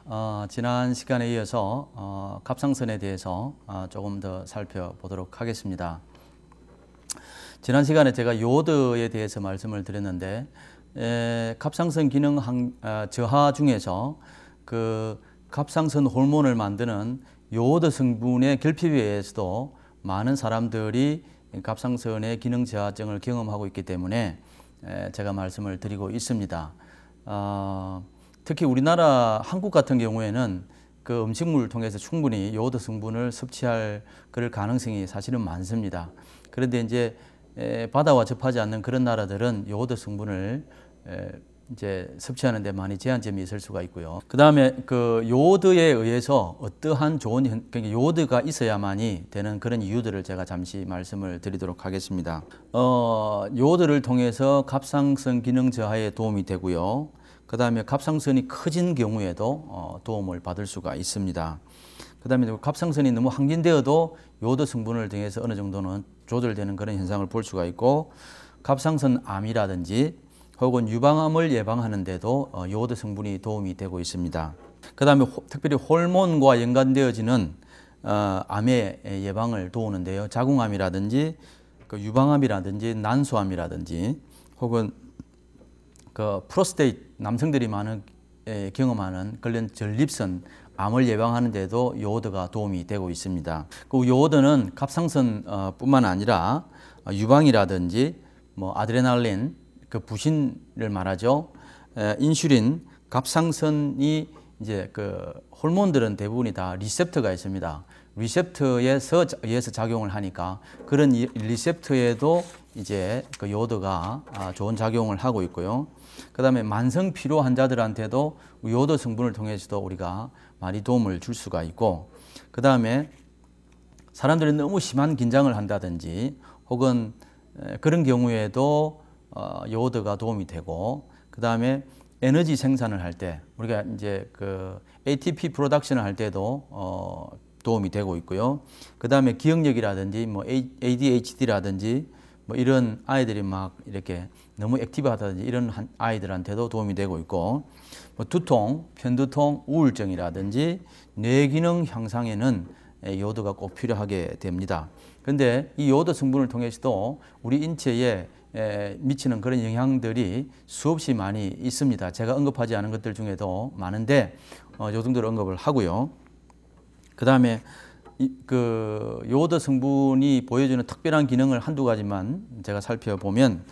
지난 시간에 이어서 갑상선에 대해서 조금 더 살펴보도록 하겠습니다. 지난 시간에 제가 요오드에 대해서 말씀을 드렸는데 갑상선 기능 저하 중에서 그 갑상선 호르몬을 만드는 요오드 성분의 결핍에 의해서도 많은 사람들이 갑상선의 기능 저하증을 경험하고 있기 때문에 제가 말씀을 드리고 있습니다. 특히 우리나라 한국 같은 경우에는 그 음식물을 통해서 충분히 요오드 성분을 섭취할 그럴 가능성이 사실은 많습니다. 그런데 이제 바다와 접하지 않는 그런 나라들은 요오드 성분을 이제 섭취하는 데 많이 제한점이 있을 수가 있고요. 그 다음에 그 요오드에 의해서 어떠한 좋은 그러니까 요오드가 있어야만이 되는 그런 이유들을 제가 잠시 말씀을 드리도록 하겠습니다. 요오드를 통해서 갑상선 기능 저하에 도움이 되고요. 그 다음에 갑상선이 커진 경우에도 도움을 받을 수가 있습니다. 그 다음에 갑상선이 너무 항진되어도 요오드 성분을 통해서 어느 정도는 조절되는 그런 현상을 볼 수가 있고 갑상선 암이라든지 혹은 유방암을 예방하는 데도 요오드 성분이 도움이 되고 있습니다. 그 다음에 특별히 호르몬과 연관되어지는 암의 예방을 도우는데요. 자궁암이라든지 그 유방암이라든지 난소암이라든지 혹은 그 프로스테이트 남성들이 많은 경험하는 그런 전립선 암을 예방하는 데도 요오드가 도움이 되고 있습니다. 그 요오드는 갑상선 뿐만 아니라 유방이라든지 뭐 아드레날린 그 부신을 말하죠. 인슐린, 갑상선이 이제 그 호르몬들은 대부분이 다 리셉터가 있습니다. 리셉터에 의해서 작용을 하니까 그런 리셉터에도 이제 그 요오드가 좋은 작용을 하고 있고요. 그 다음에 만성 피로 환자들한테도 요오드 성분을 통해서도 우리가 많이 도움을 줄 수가 있고, 그 다음에 사람들이 너무 심한 긴장을 한다든지 혹은 그런 경우에도 요오드가 도움이 되고, 그 다음에 에너지 생산을 할 때 우리가 이제 그 ATP 프로덕션을 할 때도 도움이 되고 있고요. 그 다음에 기억력이라든지 뭐 ADHD라든지 뭐 이런 아이들이 막 이렇게 너무 액티브하다든지 이런 아이들한테도 도움이 되고 있고, 뭐 두통, 편두통, 우울증이라든지 뇌기능 향상에는 요오드가 꼭 필요하게 됩니다. 그런데 이 요오드 성분을 통해서도 우리 인체에 미치는 그런 영향들이 수없이 많이 있습니다. 제가 언급하지 않은 것들 중에도 많은데 요 정도로 언급을 하고요. 그 다음에 그 요오드 성분이 보여주는 특별한 기능을 한두 가지만 제가 살펴보면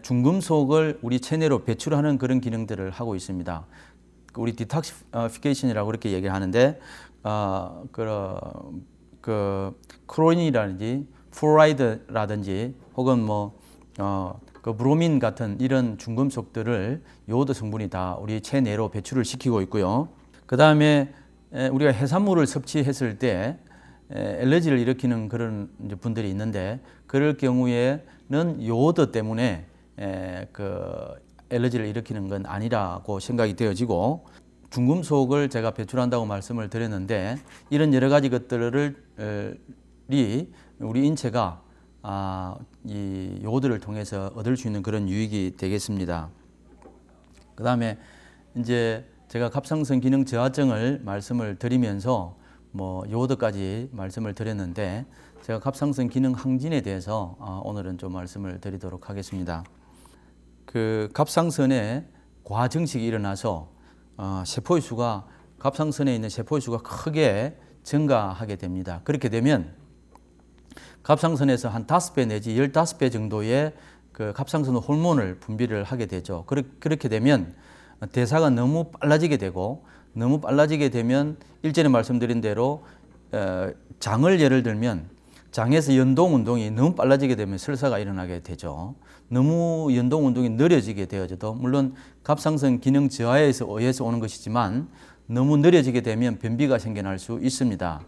중금속을 우리 체내로 배출하는 그런 기능들을 하고 있습니다. 우리 디톡시피케이션이라고 그렇게 얘기를 하는데 그 크로린이라든지 플로라이드라든지 혹은 그 브로민 같은 이런 중금속들을 요오드 성분이 다 우리 체내로 배출을 시키고 있고요. 그 다음에 우리가 해산물을 섭취했을 때 알레르기를 일으키는 그런 분들이 있는데, 그럴 경우에는 요오드 때문에 그 알레르기를 일으키는 건 아니라고 생각이 되어지고, 중금속을 제가 배출한다고 말씀을 드렸는데 이런 여러 가지 것들을 우리 인체가 이 요오드를 통해서 얻을 수 있는 그런 유익이 되겠습니다. 그 다음에 이제 제가 갑상선 기능 저하증을 말씀을 드리면서 뭐 요오드까지 말씀을 드렸는데, 제가 갑상선 기능 항진에 대해서 오늘은 좀 말씀을 드리도록 하겠습니다. 그 갑상선에 과증식이 일어나서 세포의 수가, 갑상선에 있는 세포의 수가 크게 증가하게 됩니다. 그렇게 되면 갑상선에서 한 5배 내지 15배 정도의 그 갑상선 호르몬을 분비를 하게 되죠. 그렇게 되면 대사가 너무 빨라지게 되고, 너무 빨라지게 되면 일전에 말씀드린 대로 장을 예를 들면 장에서 연동 운동이 너무 빨라지게 되면 설사가 일어나게 되죠. 너무 연동 운동이 느려지게 되어져도, 물론 갑상선 기능 저하에 의해서 오는 것이지만 너무 느려지게 되면 변비가 생겨날 수 있습니다.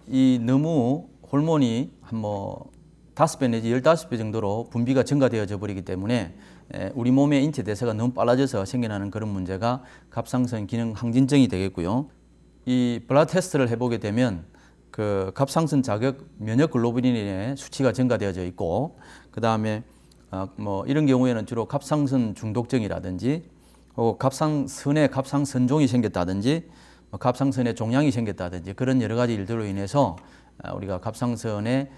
이 너무 호르몬이 한 5배 내지 15배 정도로 분비가 증가되어져 버리기 때문에 우리 몸의 인체 대사가 너무 빨라져서 생겨나는 그런 문제가 갑상선 기능 항진증이 되겠고요. 이 블러드 테스트를 해보게 되면 그 갑상선 자극 면역 글로불린의 수치가 증가되어져 있고, 그 다음에 뭐 이런 경우에는 주로 갑상선 중독증이라든지 혹은 갑상선에 갑상선종이 생겼다든지 갑상선에 종양이 생겼다든지 그런 여러 가지 일들로 인해서 우리가 갑상선에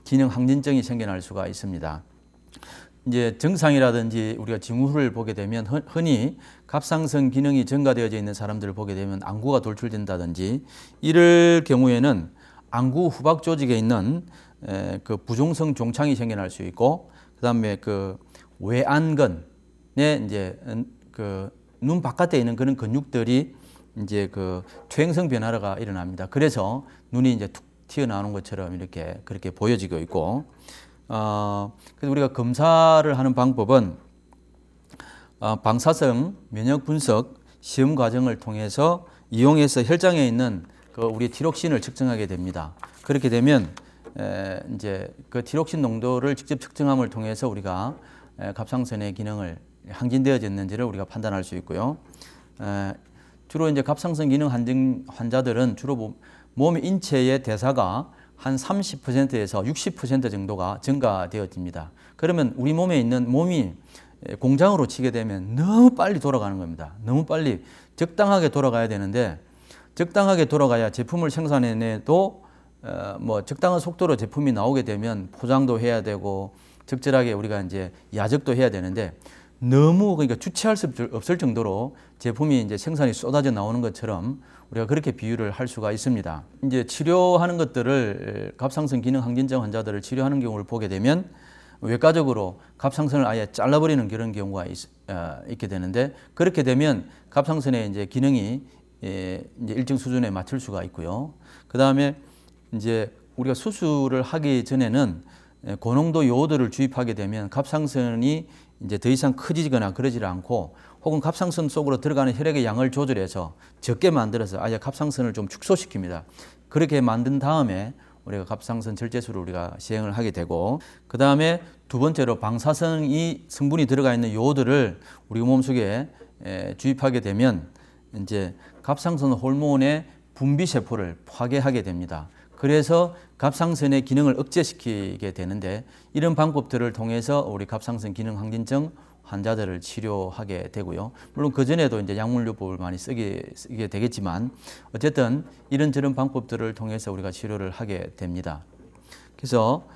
기능 항진증이 생겨날 수가 있습니다. 이제 증상이라든지 우리가 징후를 보게 되면 흔히 갑상선 기능이 증가되어져 있는 사람들을 보게 되면 안구가 돌출된다든지, 이럴 경우에는 안구 후박 조직에 있는 그 부종성 종창이 생겨날 수 있고, 그다음에 그 외안근에 이제 그 눈 바깥에 있는 그런 근육들이 이제 그 퇴행성 변화가 일어납니다. 그래서 눈이 이제 툭 튀어나오는 것처럼 이렇게 그렇게 보여지고 있고, 그래서 우리가 검사를 하는 방법은 방사성 면역 분석 시험 과정을 통해서 이용해서 혈장에 있는 그 우리 티록신을 측정하게 됩니다. 그렇게 되면 이제 그 티록신 농도를 직접 측정함을 통해서 우리가 갑상선의 기능을 항진되어졌는지를 우리가 판단할 수 있고요. 주로 이제 갑상선 기능 환자들은 주로 몸의 인체의 대사가 한 30%에서 60% 정도가 증가되어집니다. 그러면 우리 몸에 있는 몸이 공장으로 치게 되면 너무 빨리 돌아가는 겁니다. 너무 빨리 적당하게 돌아가야 되는데 적당하게 돌아가야 제품을 생산해내도 뭐 적당한 속도로 제품이 나오게 되면 포장도 해야 되고 적절하게 우리가 이제 야적도 해야 되는데 너무 그러니까 주체할 수 없을 정도로 제품이 이제 생산이 쏟아져 나오는 것처럼 우리가 그렇게 비유를 할 수가 있습니다. 이제 치료하는 것들을 갑상선 기능 항진증 환자들을 치료하는 경우를 보게 되면 외과적으로 갑상선을 아예 잘라버리는 그런 경우가 있게 되는데 그렇게 되면 갑상선의 이제 기능이 이제 일정 수준에 맞출 수가 있고요. 그 다음에 이제 우리가 수술을 하기 전에는 고농도 요오드를 주입하게 되면 갑상선이 이제 더 이상 커지거나 그러지 않고 혹은 갑상선 속으로 들어가는 혈액의 양을 조절해서 적게 만들어서 아예 갑상선을 좀 축소시킵니다. 그렇게 만든 다음에 우리가 갑상선 절제술을 우리가 시행을 하게 되고 그 다음에 두 번째로 방사선이 성분이 들어가 있는 요오드를 우리 몸속에 주입하게 되면 이제 갑상선 호르몬의 분비 세포를 파괴하게 됩니다. 그래서 갑상선의 기능을 억제시키게 되는데 이런 방법들을 통해서 우리 갑상선 기능 항진증 환자들을 치료하게 되고요. 물론 그전에도 이제 약물요법을 많이 쓰게 되겠지만 어쨌든 이런저런 방법들을 통해서 우리가 치료를 하게 됩니다. 그래서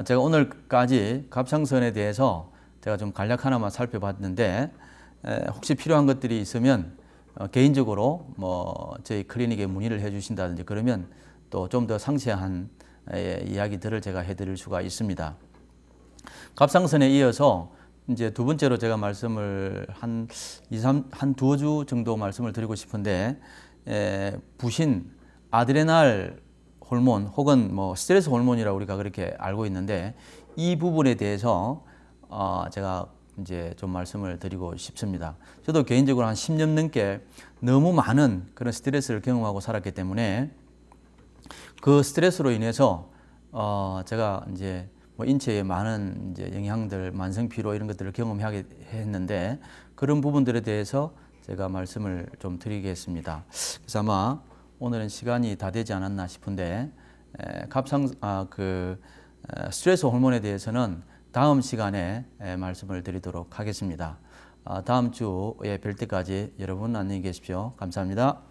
제가 오늘까지 갑상선에 대해서 제가 좀 간략 하나만 살펴봤는데 혹시 필요한 것들이 있으면 개인적으로 뭐 저희 클리닉에 문의를 해 주신다든지 그러면 또 좀 더 상세한 이야기들을 제가 해드릴 수가 있습니다. 갑상선에 이어서 이제 두 번째로 제가 말씀을 한 두어 주 정도 말씀을 드리고 싶은데 부신, 아드레날 호르몬 혹은 뭐 스트레스 호르몬이라고 우리가 그렇게 알고 있는데 이 부분에 대해서 제가 이제 좀 말씀을 드리고 싶습니다. 저도 개인적으로 한 10년 넘게 너무 많은 그런 스트레스를 경험하고 살았기 때문에 그 스트레스로 인해서 제가 이제 뭐 인체에 많은 이제 영향들, 만성 피로 이런 것들을 경험하게 했는데 그런 부분들에 대해서 제가 말씀을 좀 드리겠습니다. 그래서 아마 오늘은 시간이 다 되지 않았나 싶은데 스트레스 호르몬에 대해서는 다음 시간에 말씀을 드리도록 하겠습니다. 다음 주에 뵐 때까지 여러분 안녕히 계십시오. 감사합니다.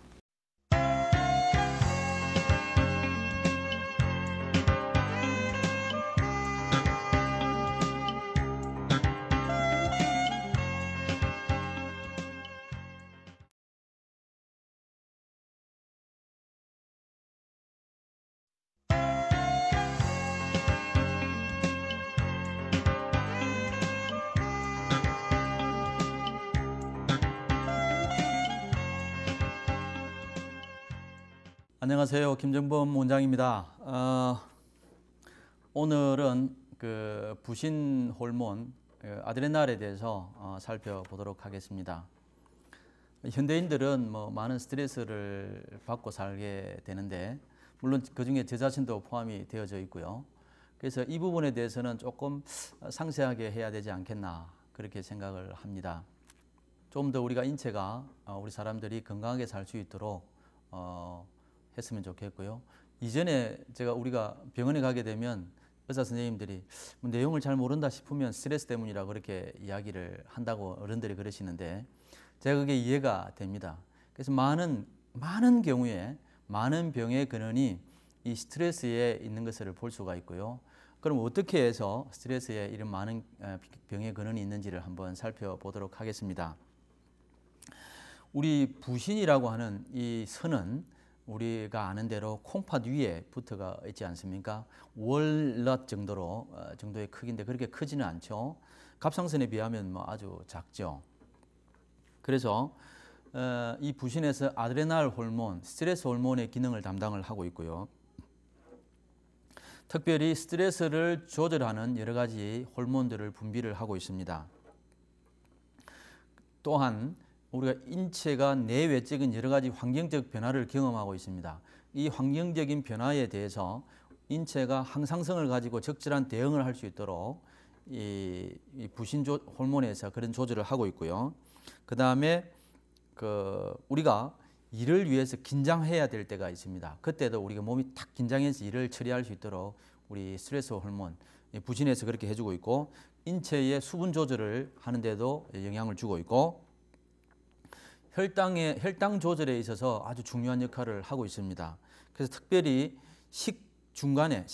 안녕하세요. 김정범 원장입니다. 오늘은 그 부신 호르몬 아드레날에 대해서 살펴보도록 하겠습니다. 현대인들은 뭐 많은 스트레스를 받고 살게 되는데 물론 그 중에 저 자신도 포함이 되어져 있고요. 그래서 이 부분에 대해서는 조금 상세하게 해야 되지 않겠나 그렇게 생각을 합니다. 좀 더 우리가 인체가 우리 사람들이 건강하게 살 수 있도록 했으면 좋겠고요. 이전에 우리가 병원에 가게 되면 의사 선생님들이 내용을 잘 모른다 싶으면 스트레스 때문이라 그렇게 이야기를 한다고 어른들이 그러시는데 제가 그게 이해가 됩니다. 그래서 많은 경우에 많은 병의 근원이 이 스트레스에 있는 것을 볼 수가 있고요. 그럼 어떻게 해서 스트레스에 이런 많은 병의 근원이 있는지를 한번 살펴보도록 하겠습니다. 우리 부신이라고 하는 이 선은 우리가 아는 대로 콩팥 위에 붙어가 있지 않습니까? 월넛 정도의 크기인데 그렇게 크지는 않죠. 갑상선에 비하면 뭐 아주 작죠. 그래서 이 부신에서 아드레날 호르몬, 스트레스 호르몬의 기능을 담당을 하고 있고요. 특별히 스트레스를 조절하는 여러 가지 호르몬들을 분비를 하고 있습니다. 또한 우리가 인체가 내외적인 여러 가지 환경적 변화를 경험하고 있습니다. 이 환경적인 변화에 대해서 인체가 항상성을 가지고 적절한 대응을 할 수 있도록 이 부신 호르몬에서 그런 조절을 하고 있고요. 그 다음에 우리가 일을 위해서 긴장해야 될 때가 있습니다. 그때도 우리가 몸이 탁 긴장해서 일을 처리할 수 있도록 우리 스트레스 호르몬, 부신에서 그렇게 해주고 있고 인체의 수분 조절을 하는데도 영향을 주고 있고 혈당 조절에 있어서 아주 중요한 역할을 하고 있습니다. 그래서 특별히 식간에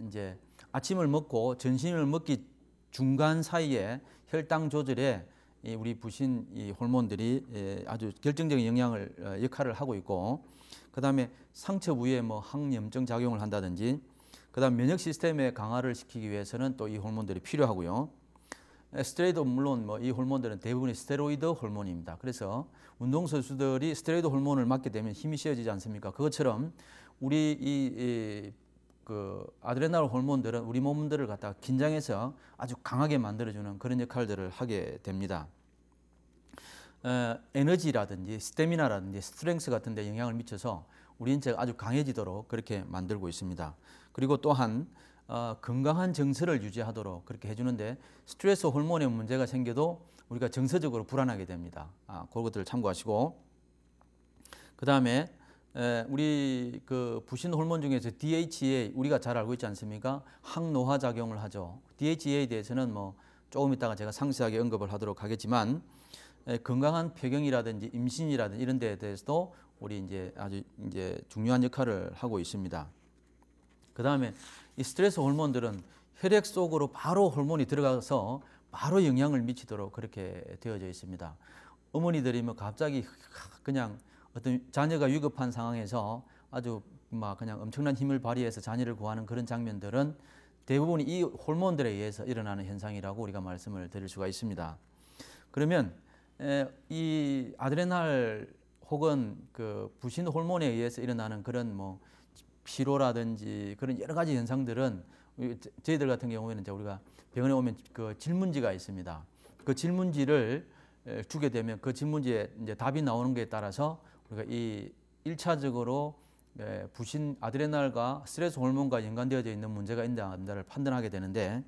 이제 아침을 먹고 점심을 먹기 중간 사이에 혈당 조절에 우리 부신 이 호르몬들이 아주 결정적인 역할을 하고 있고, 그 다음에 상처 부위에 뭐 항염증 작용을 한다든지, 그 다음 면역 시스템의 강화를 시키기 위해서는 또 이 호르몬들이 필요하고요. 스테로이드, 물론 뭐 이 호르몬들은 대부분이 스테로이드 호르몬입니다. 그래서 운동선수들이 스테로이드 호르몬을 맞게 되면 힘이 쉬어지지 않습니까? 그것처럼 우리 그 아드레날 호르몬들은 우리 몸들을 갖다가 긴장해서 아주 강하게 만들어주는 그런 역할들을 하게 됩니다. 에너지라든지 스태미나라든지 스트렝스 같은 데 영향을 미쳐서 우리 인체가 아주 강해지도록 그렇게 만들고 있습니다. 그리고 또한 건강한 정서를 유지하도록 그렇게 해주는데, 스트레스 호르몬에 문제가 생겨도 우리가 정서적으로 불안하게 됩니다. 그것들을 참고하시고, 그 다음에 우리 그 부신 호르몬 중에서 DHEA, 우리가 잘 알고 있지 않습니까? 항노화 작용을 하죠. DHEA에 대해서는 뭐 조금 이따가 제가 상세하게 언급을 하도록 하겠지만, 건강한 폐경이라든지 임신이라든지 이런 데에 대해서도 우리 이제 아주 이제 중요한 역할을 하고 있습니다. 그 다음에 이 스트레스 호르몬들은 혈액 속으로 바로 호르몬이 들어가서 바로 영향을 미치도록 그렇게 되어져 있습니다. 어머니들이 뭐 갑자기 그냥 어떤 자녀가 위급한 상황에서 아주 막 그냥 엄청난 힘을 발휘해서 자녀를 구하는 그런 장면들은 대부분 이 호르몬들에 의해서 일어나는 현상이라고 우리가 말씀을 드릴 수가 있습니다. 그러면 이 아드레날 혹은 그 부신 호르몬에 의해서 일어나는 그런 뭐 피로라든지 그런 여러 가지 현상들은 저희들 같은 경우에는 이제 우리가 병원에 오면 그 질문지가 있습니다. 그 질문지를 주게 되면 그 질문지에 이제 답이 나오는 것에 따라서 우리가 이 1차적으로 부신 아드레날과 스트레스 호르몬과 연관되어져 있는 문제가 있는가 없는가를 판단하게 되는데,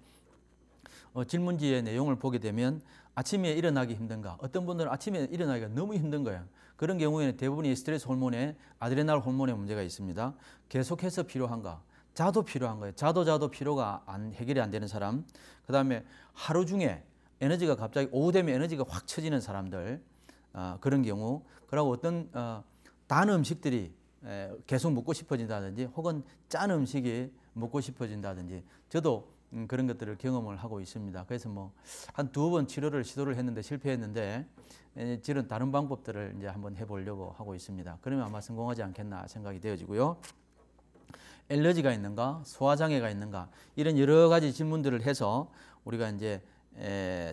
질문지의 내용을 보게 되면 아침에 일어나기 힘든가, 어떤 분들은 아침에 일어나기가 너무 힘든 거예요. 그런 경우에는 대부분이 스트레스 호르몬에 아드레날 호르몬에 문제가 있습니다. 계속해서 필요한가, 자도 필요한 거예요. 자도 피로가 해결이 안 되는 사람, 그 다음에 하루 중에 에너지가 갑자기 오후 되면 에너지가 확 처지는 사람들, 그런 경우, 그리고 어떤 단 음식들이 계속 먹고 싶어진다든지 혹은 짠 음식이 먹고 싶어진다든지, 저도 그런 것들을 경험을 하고 있습니다. 그래서 뭐 한 2번 치료를 시도를 했는데 실패했는데, 저는 다른 방법들을 이제 한번 해보려고 하고 있습니다. 그러면 아마 성공하지 않겠나 생각이 되어지고요. 엘러지가 있는가, 소화장애가 있는가, 이런 여러 가지 질문들을 해서 우리가 이제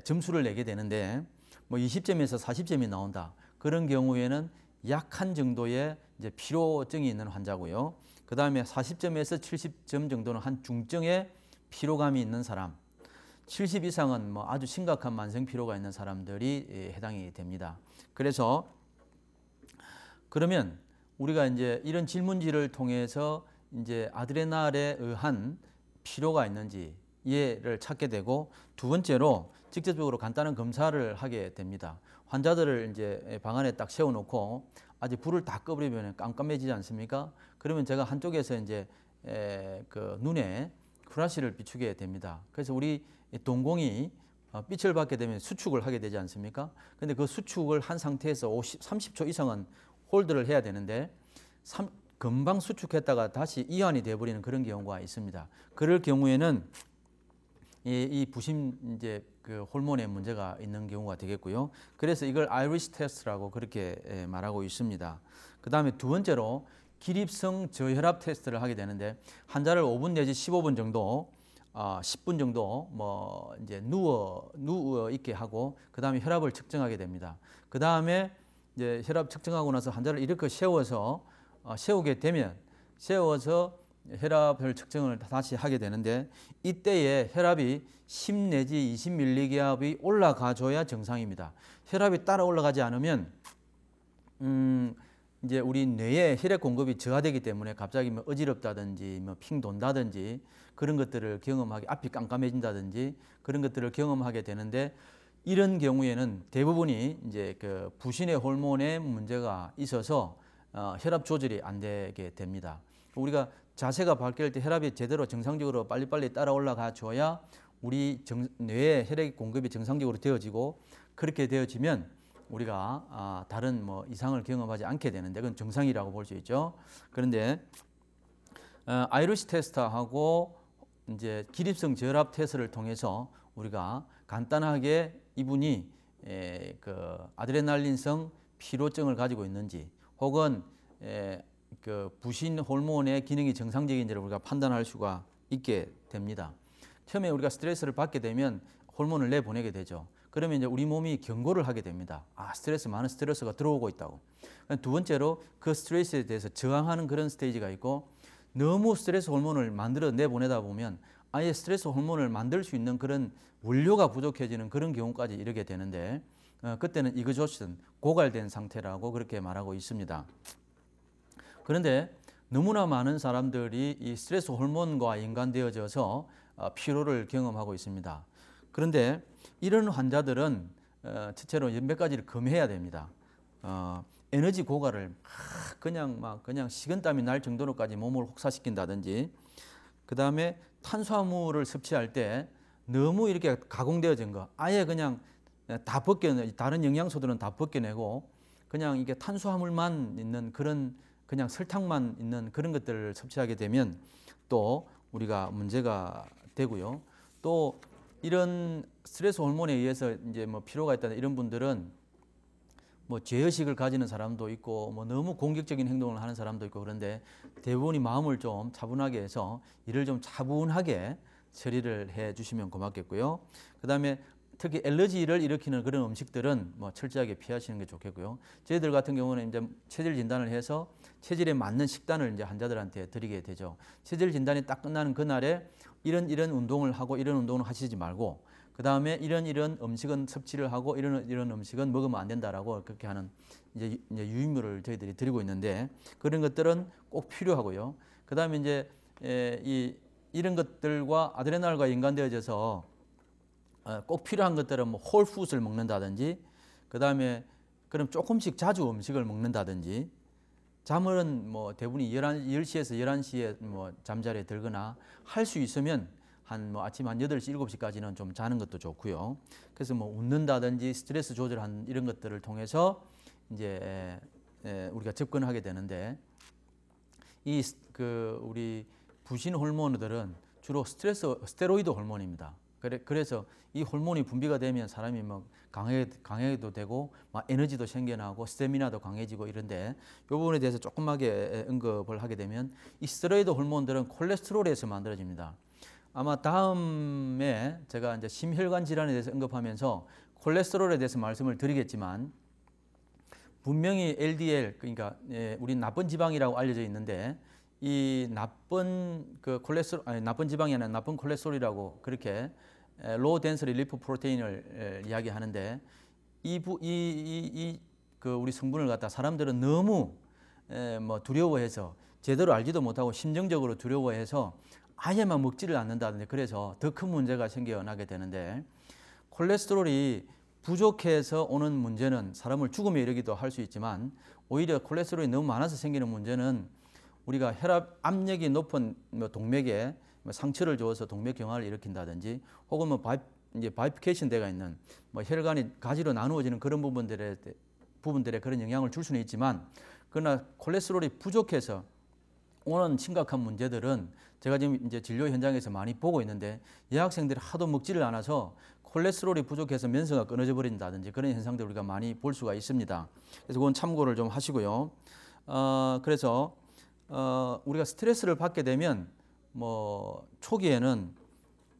점수를 내게 되는데, 뭐 20점에서 40점이 나온다. 그런 경우에는 약한 정도의 이제 피로증이 있는 환자고요. 그 다음에 40점에서 70점 정도는 한 중증의 피로감이 있는 사람, 70 이상은 뭐 아주 심각한 만성 피로가 있는 사람들이 해당이 됩니다. 그래서 그러면 우리가 이제 이런 질문지를 통해서 이제 아드레날에 의한 피로가 있는지 얘를 찾게 되고, 두 번째로 직접적으로 간단한 검사를 하게 됩니다. 환자들을 이제 방 안에 딱 세워놓고 아직 불을 다 꺼버리면 깜깜해지지 않습니까? 그러면 제가 한쪽에서 이제 그 눈에 플래시를 비추게 됩니다. 그래서 우리 동공이 빛을 받게 되면 수축을 하게 되지 않습니까? 근데 그 수축을 한 상태에서 30초 이상은 홀드를 해야 되는데, 금방 수축했다가 다시 이완이 되어버리는 그런 경우가 있습니다. 그럴 경우에는 이 부심 이제 그 호르몬에 문제가 있는 경우가 되겠고요. 그래서 이걸 아이리스 테스트라고 그렇게 말하고 있습니다. 그 다음에 두 번째로 기립성 저혈압 테스트를 하게 되는데, 환자를 5분 내지 15분 정도, 10분 정도 뭐 이제 누워 있게 하고, 그 다음에 혈압을 측정하게 됩니다. 그 다음에 이제 혈압 측정하고 나서 환자를 이렇게 세우게 되면 세워서 혈압을 측정을 다시 하게 되는데, 이때에 혈압이 10 내지 20mg압이 올라가줘야 정상입니다. 혈압이 따라 올라가지 않으면 이제 우리 뇌에 혈액 공급이 저하되기 때문에 갑자기 뭐 어지럽다든지 뭐 핑 돈다든지 그런 것들을 경험하게, 앞이 깜깜해진다든지 그런 것들을 경험하게 되는데, 이런 경우에는 대부분이 이제 그 부신의 호르몬에 문제가 있어서 혈압 조절이 안 되게 됩니다. 우리가 자세가 바뀔 때 혈압이 제대로 정상적으로 빨리빨리 따라 올라가 줘야 우리 뇌에 혈액 공급이 정상적으로 되어지고, 그렇게 되어지면 우리가 다른 뭐 이상을 경험하지 않게 되는데 그건 정상이라고 볼 수 있죠. 그런데 아이리시 테스트하고 이제 기립성 저혈압 테스트를 통해서 우리가 간단하게 이분이 그 아드레날린성 피로증을 가지고 있는지 혹은 그 부신 호르몬의 기능이 정상적인지를 우리가 판단할 수가 있게 됩니다. 처음에 우리가 스트레스를 받게 되면 호르몬을 내보내게 되죠. 그러면 이제 우리 몸이 경고를 하게 됩니다. 많은 스트레스가 들어오고 있다고. 두 번째로 그 스트레스에 대해서 저항하는 그런 스테이지가 있고, 너무 스트레스 호르몬을 만들어 내보내다 보면 아예 스트레스 호르몬을 만들 수 있는 그런 원료가 부족해지는 그런 경우까지 이르게 되는데, 그때는 이그조션, 고갈된 상태라고 그렇게 말하고 있습니다. 그런데 너무나 많은 사람들이 이 스트레스 호르몬과 연관되어져서 피로를 경험하고 있습니다. 그런데 이런 환자들은 첫째로 몇 가지를 금해야 됩니다. 에너지 고갈을 그냥 식은땀이 날 정도로까지 몸을 혹사시킨다든지, 그 다음에 탄수화물을 섭취할 때 너무 이렇게 가공되어진 거 아예 그냥 다 다른 영양소들은 다 벗겨내고 그냥 이게 탄수화물만 있는 그런, 그냥 설탕만 있는 그런 것들을 섭취하게 되면 또 우리가 문제가 되고요. 또 이런 스트레스 호르몬에 의해서 이제 뭐 피로가 있다는 이런 분들은 뭐 죄의식을 가지는 사람도 있고 뭐 너무 공격적인 행동을 하는 사람도 있고, 그런데 대부분이 마음을 좀 차분하게 해서 일을 좀 차분하게 처리를 해 주시면 고맙겠고요. 그 다음에 특히 알러지를 일으키는 그런 음식들은 뭐 철저하게 피하시는 게 좋겠고요. 저희들 같은 경우는 이제 체질 진단을 해서 체질에 맞는 식단을 이제 환자들한테 드리게 되죠. 체질 진단이 딱 끝나는 그날에 이런 운동을 하고 이런 운동을 하시지 말고, 그 다음에 이런 음식은 섭취를 하고 이런 음식은 먹으면 안 된다라고 그렇게 하는 이제 유의무를 저희들이 드리고 있는데, 그런 것들은 꼭 필요하고요. 그 다음에 이제 이런 것들과 아드레날과 연관되어져서 꼭 필요한 것들은 뭐 홀푸드를 먹는다든지, 그 다음에 그럼 조금씩 자주 음식을 먹는다든지, 잠은 뭐 대부분이 10시에서 11시에 뭐 잠자리에 들거나 할 수 있으면 아침 한 8시, 7시까지는 좀 자는 것도 좋고요. 그래서 뭐 웃는다든지 스트레스 조절한 이런 것들을 통해서 이제 우리가 접근하게 되는데, 우리 부신 호르몬들은 주로 스테로이드 호르몬입니다. 그래서 이 호르몬이 분비가 되면 사람이 막 강해도 되고 막 에너지도 생겨나고 스태미나도 강해지고 이런데, 이 부분에 대해서 조금하게 언급을 하게 되면 이 스테로이드 호르몬들은 콜레스테롤에서 만들어집니다. 아마 다음에 제가 이제 심혈관 질환에 대해서 언급하면서 콜레스테롤에 대해서 말씀을 드리겠지만, 분명히 LDL, 그러니까 우리 나쁜 지방이라고 알려져 있는데, 이 나쁜 나쁜 지방이 아니라 나쁜 콜레스테롤이라고 그렇게 로우 덴서리 리포 프로테인을 이야기하는데, 우리 성분을 갖다 사람들은 너무 뭐 두려워해서 제대로 알지도 못하고 심정적으로 두려워해서 아예만 먹지를 않는다든지, 그래서 더 큰 문제가 생겨나게 되는데, 콜레스테롤이 부족해서 오는 문제는 사람을 죽음에 이르기도 할 수 있지만, 오히려 콜레스테롤이 너무 많아서 생기는 문제는 우리가 혈압 압력이 높은 동맥에 상처를 줘서 동맥 경화를 일으킨다든지, 혹은 뭐 바이피케이션 되어 있는 뭐 혈관이 가지로 나누어지는 그런 부분들에 그런 영향을 줄 수는 있지만, 그러나 콜레스테롤이 부족해서 오는 심각한 문제들은 제가 지금 이제 진료 현장에서 많이 보고 있는데, 여학생들이 하도 먹지를 않아서 콜레스테롤이 부족해서 면수가 끊어져 버린다든지 그런 현상들 우리가 많이 볼 수가 있습니다. 그래서 그건 참고를 좀 하시고요. 그래서 우리가 스트레스를 받게 되면 뭐 초기에는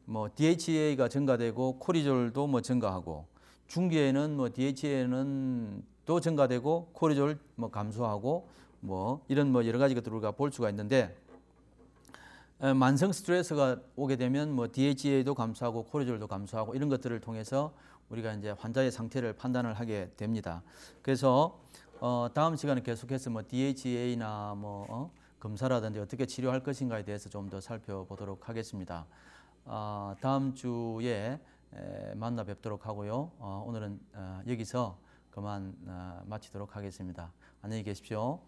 뭐 DHEA가 증가되고 코르티졸도 뭐 증가하고, 중기에는 뭐 DHEA는 또 증가되고 코르티졸 뭐 감소하고 뭐 이런 뭐 여러 가지 것들을 우리가 볼 수가 있는데, 만성 스트레스가 오게 되면 뭐 DHEA도 감소하고 코르티졸도 감소하고 이런 것들을 통해서 우리가 이제 환자의 상태를 판단을 하게 됩니다. 그래서 다음 시간에 계속해서 뭐 DHEA나 뭐 검사라든지 어떻게 치료할 것인가에 대해서 좀 더 살펴보도록 하겠습니다. 다음 주에 만나 뵙도록 하고요. 오늘은 여기서 그만 마치도록 하겠습니다. 안녕히 계십시오.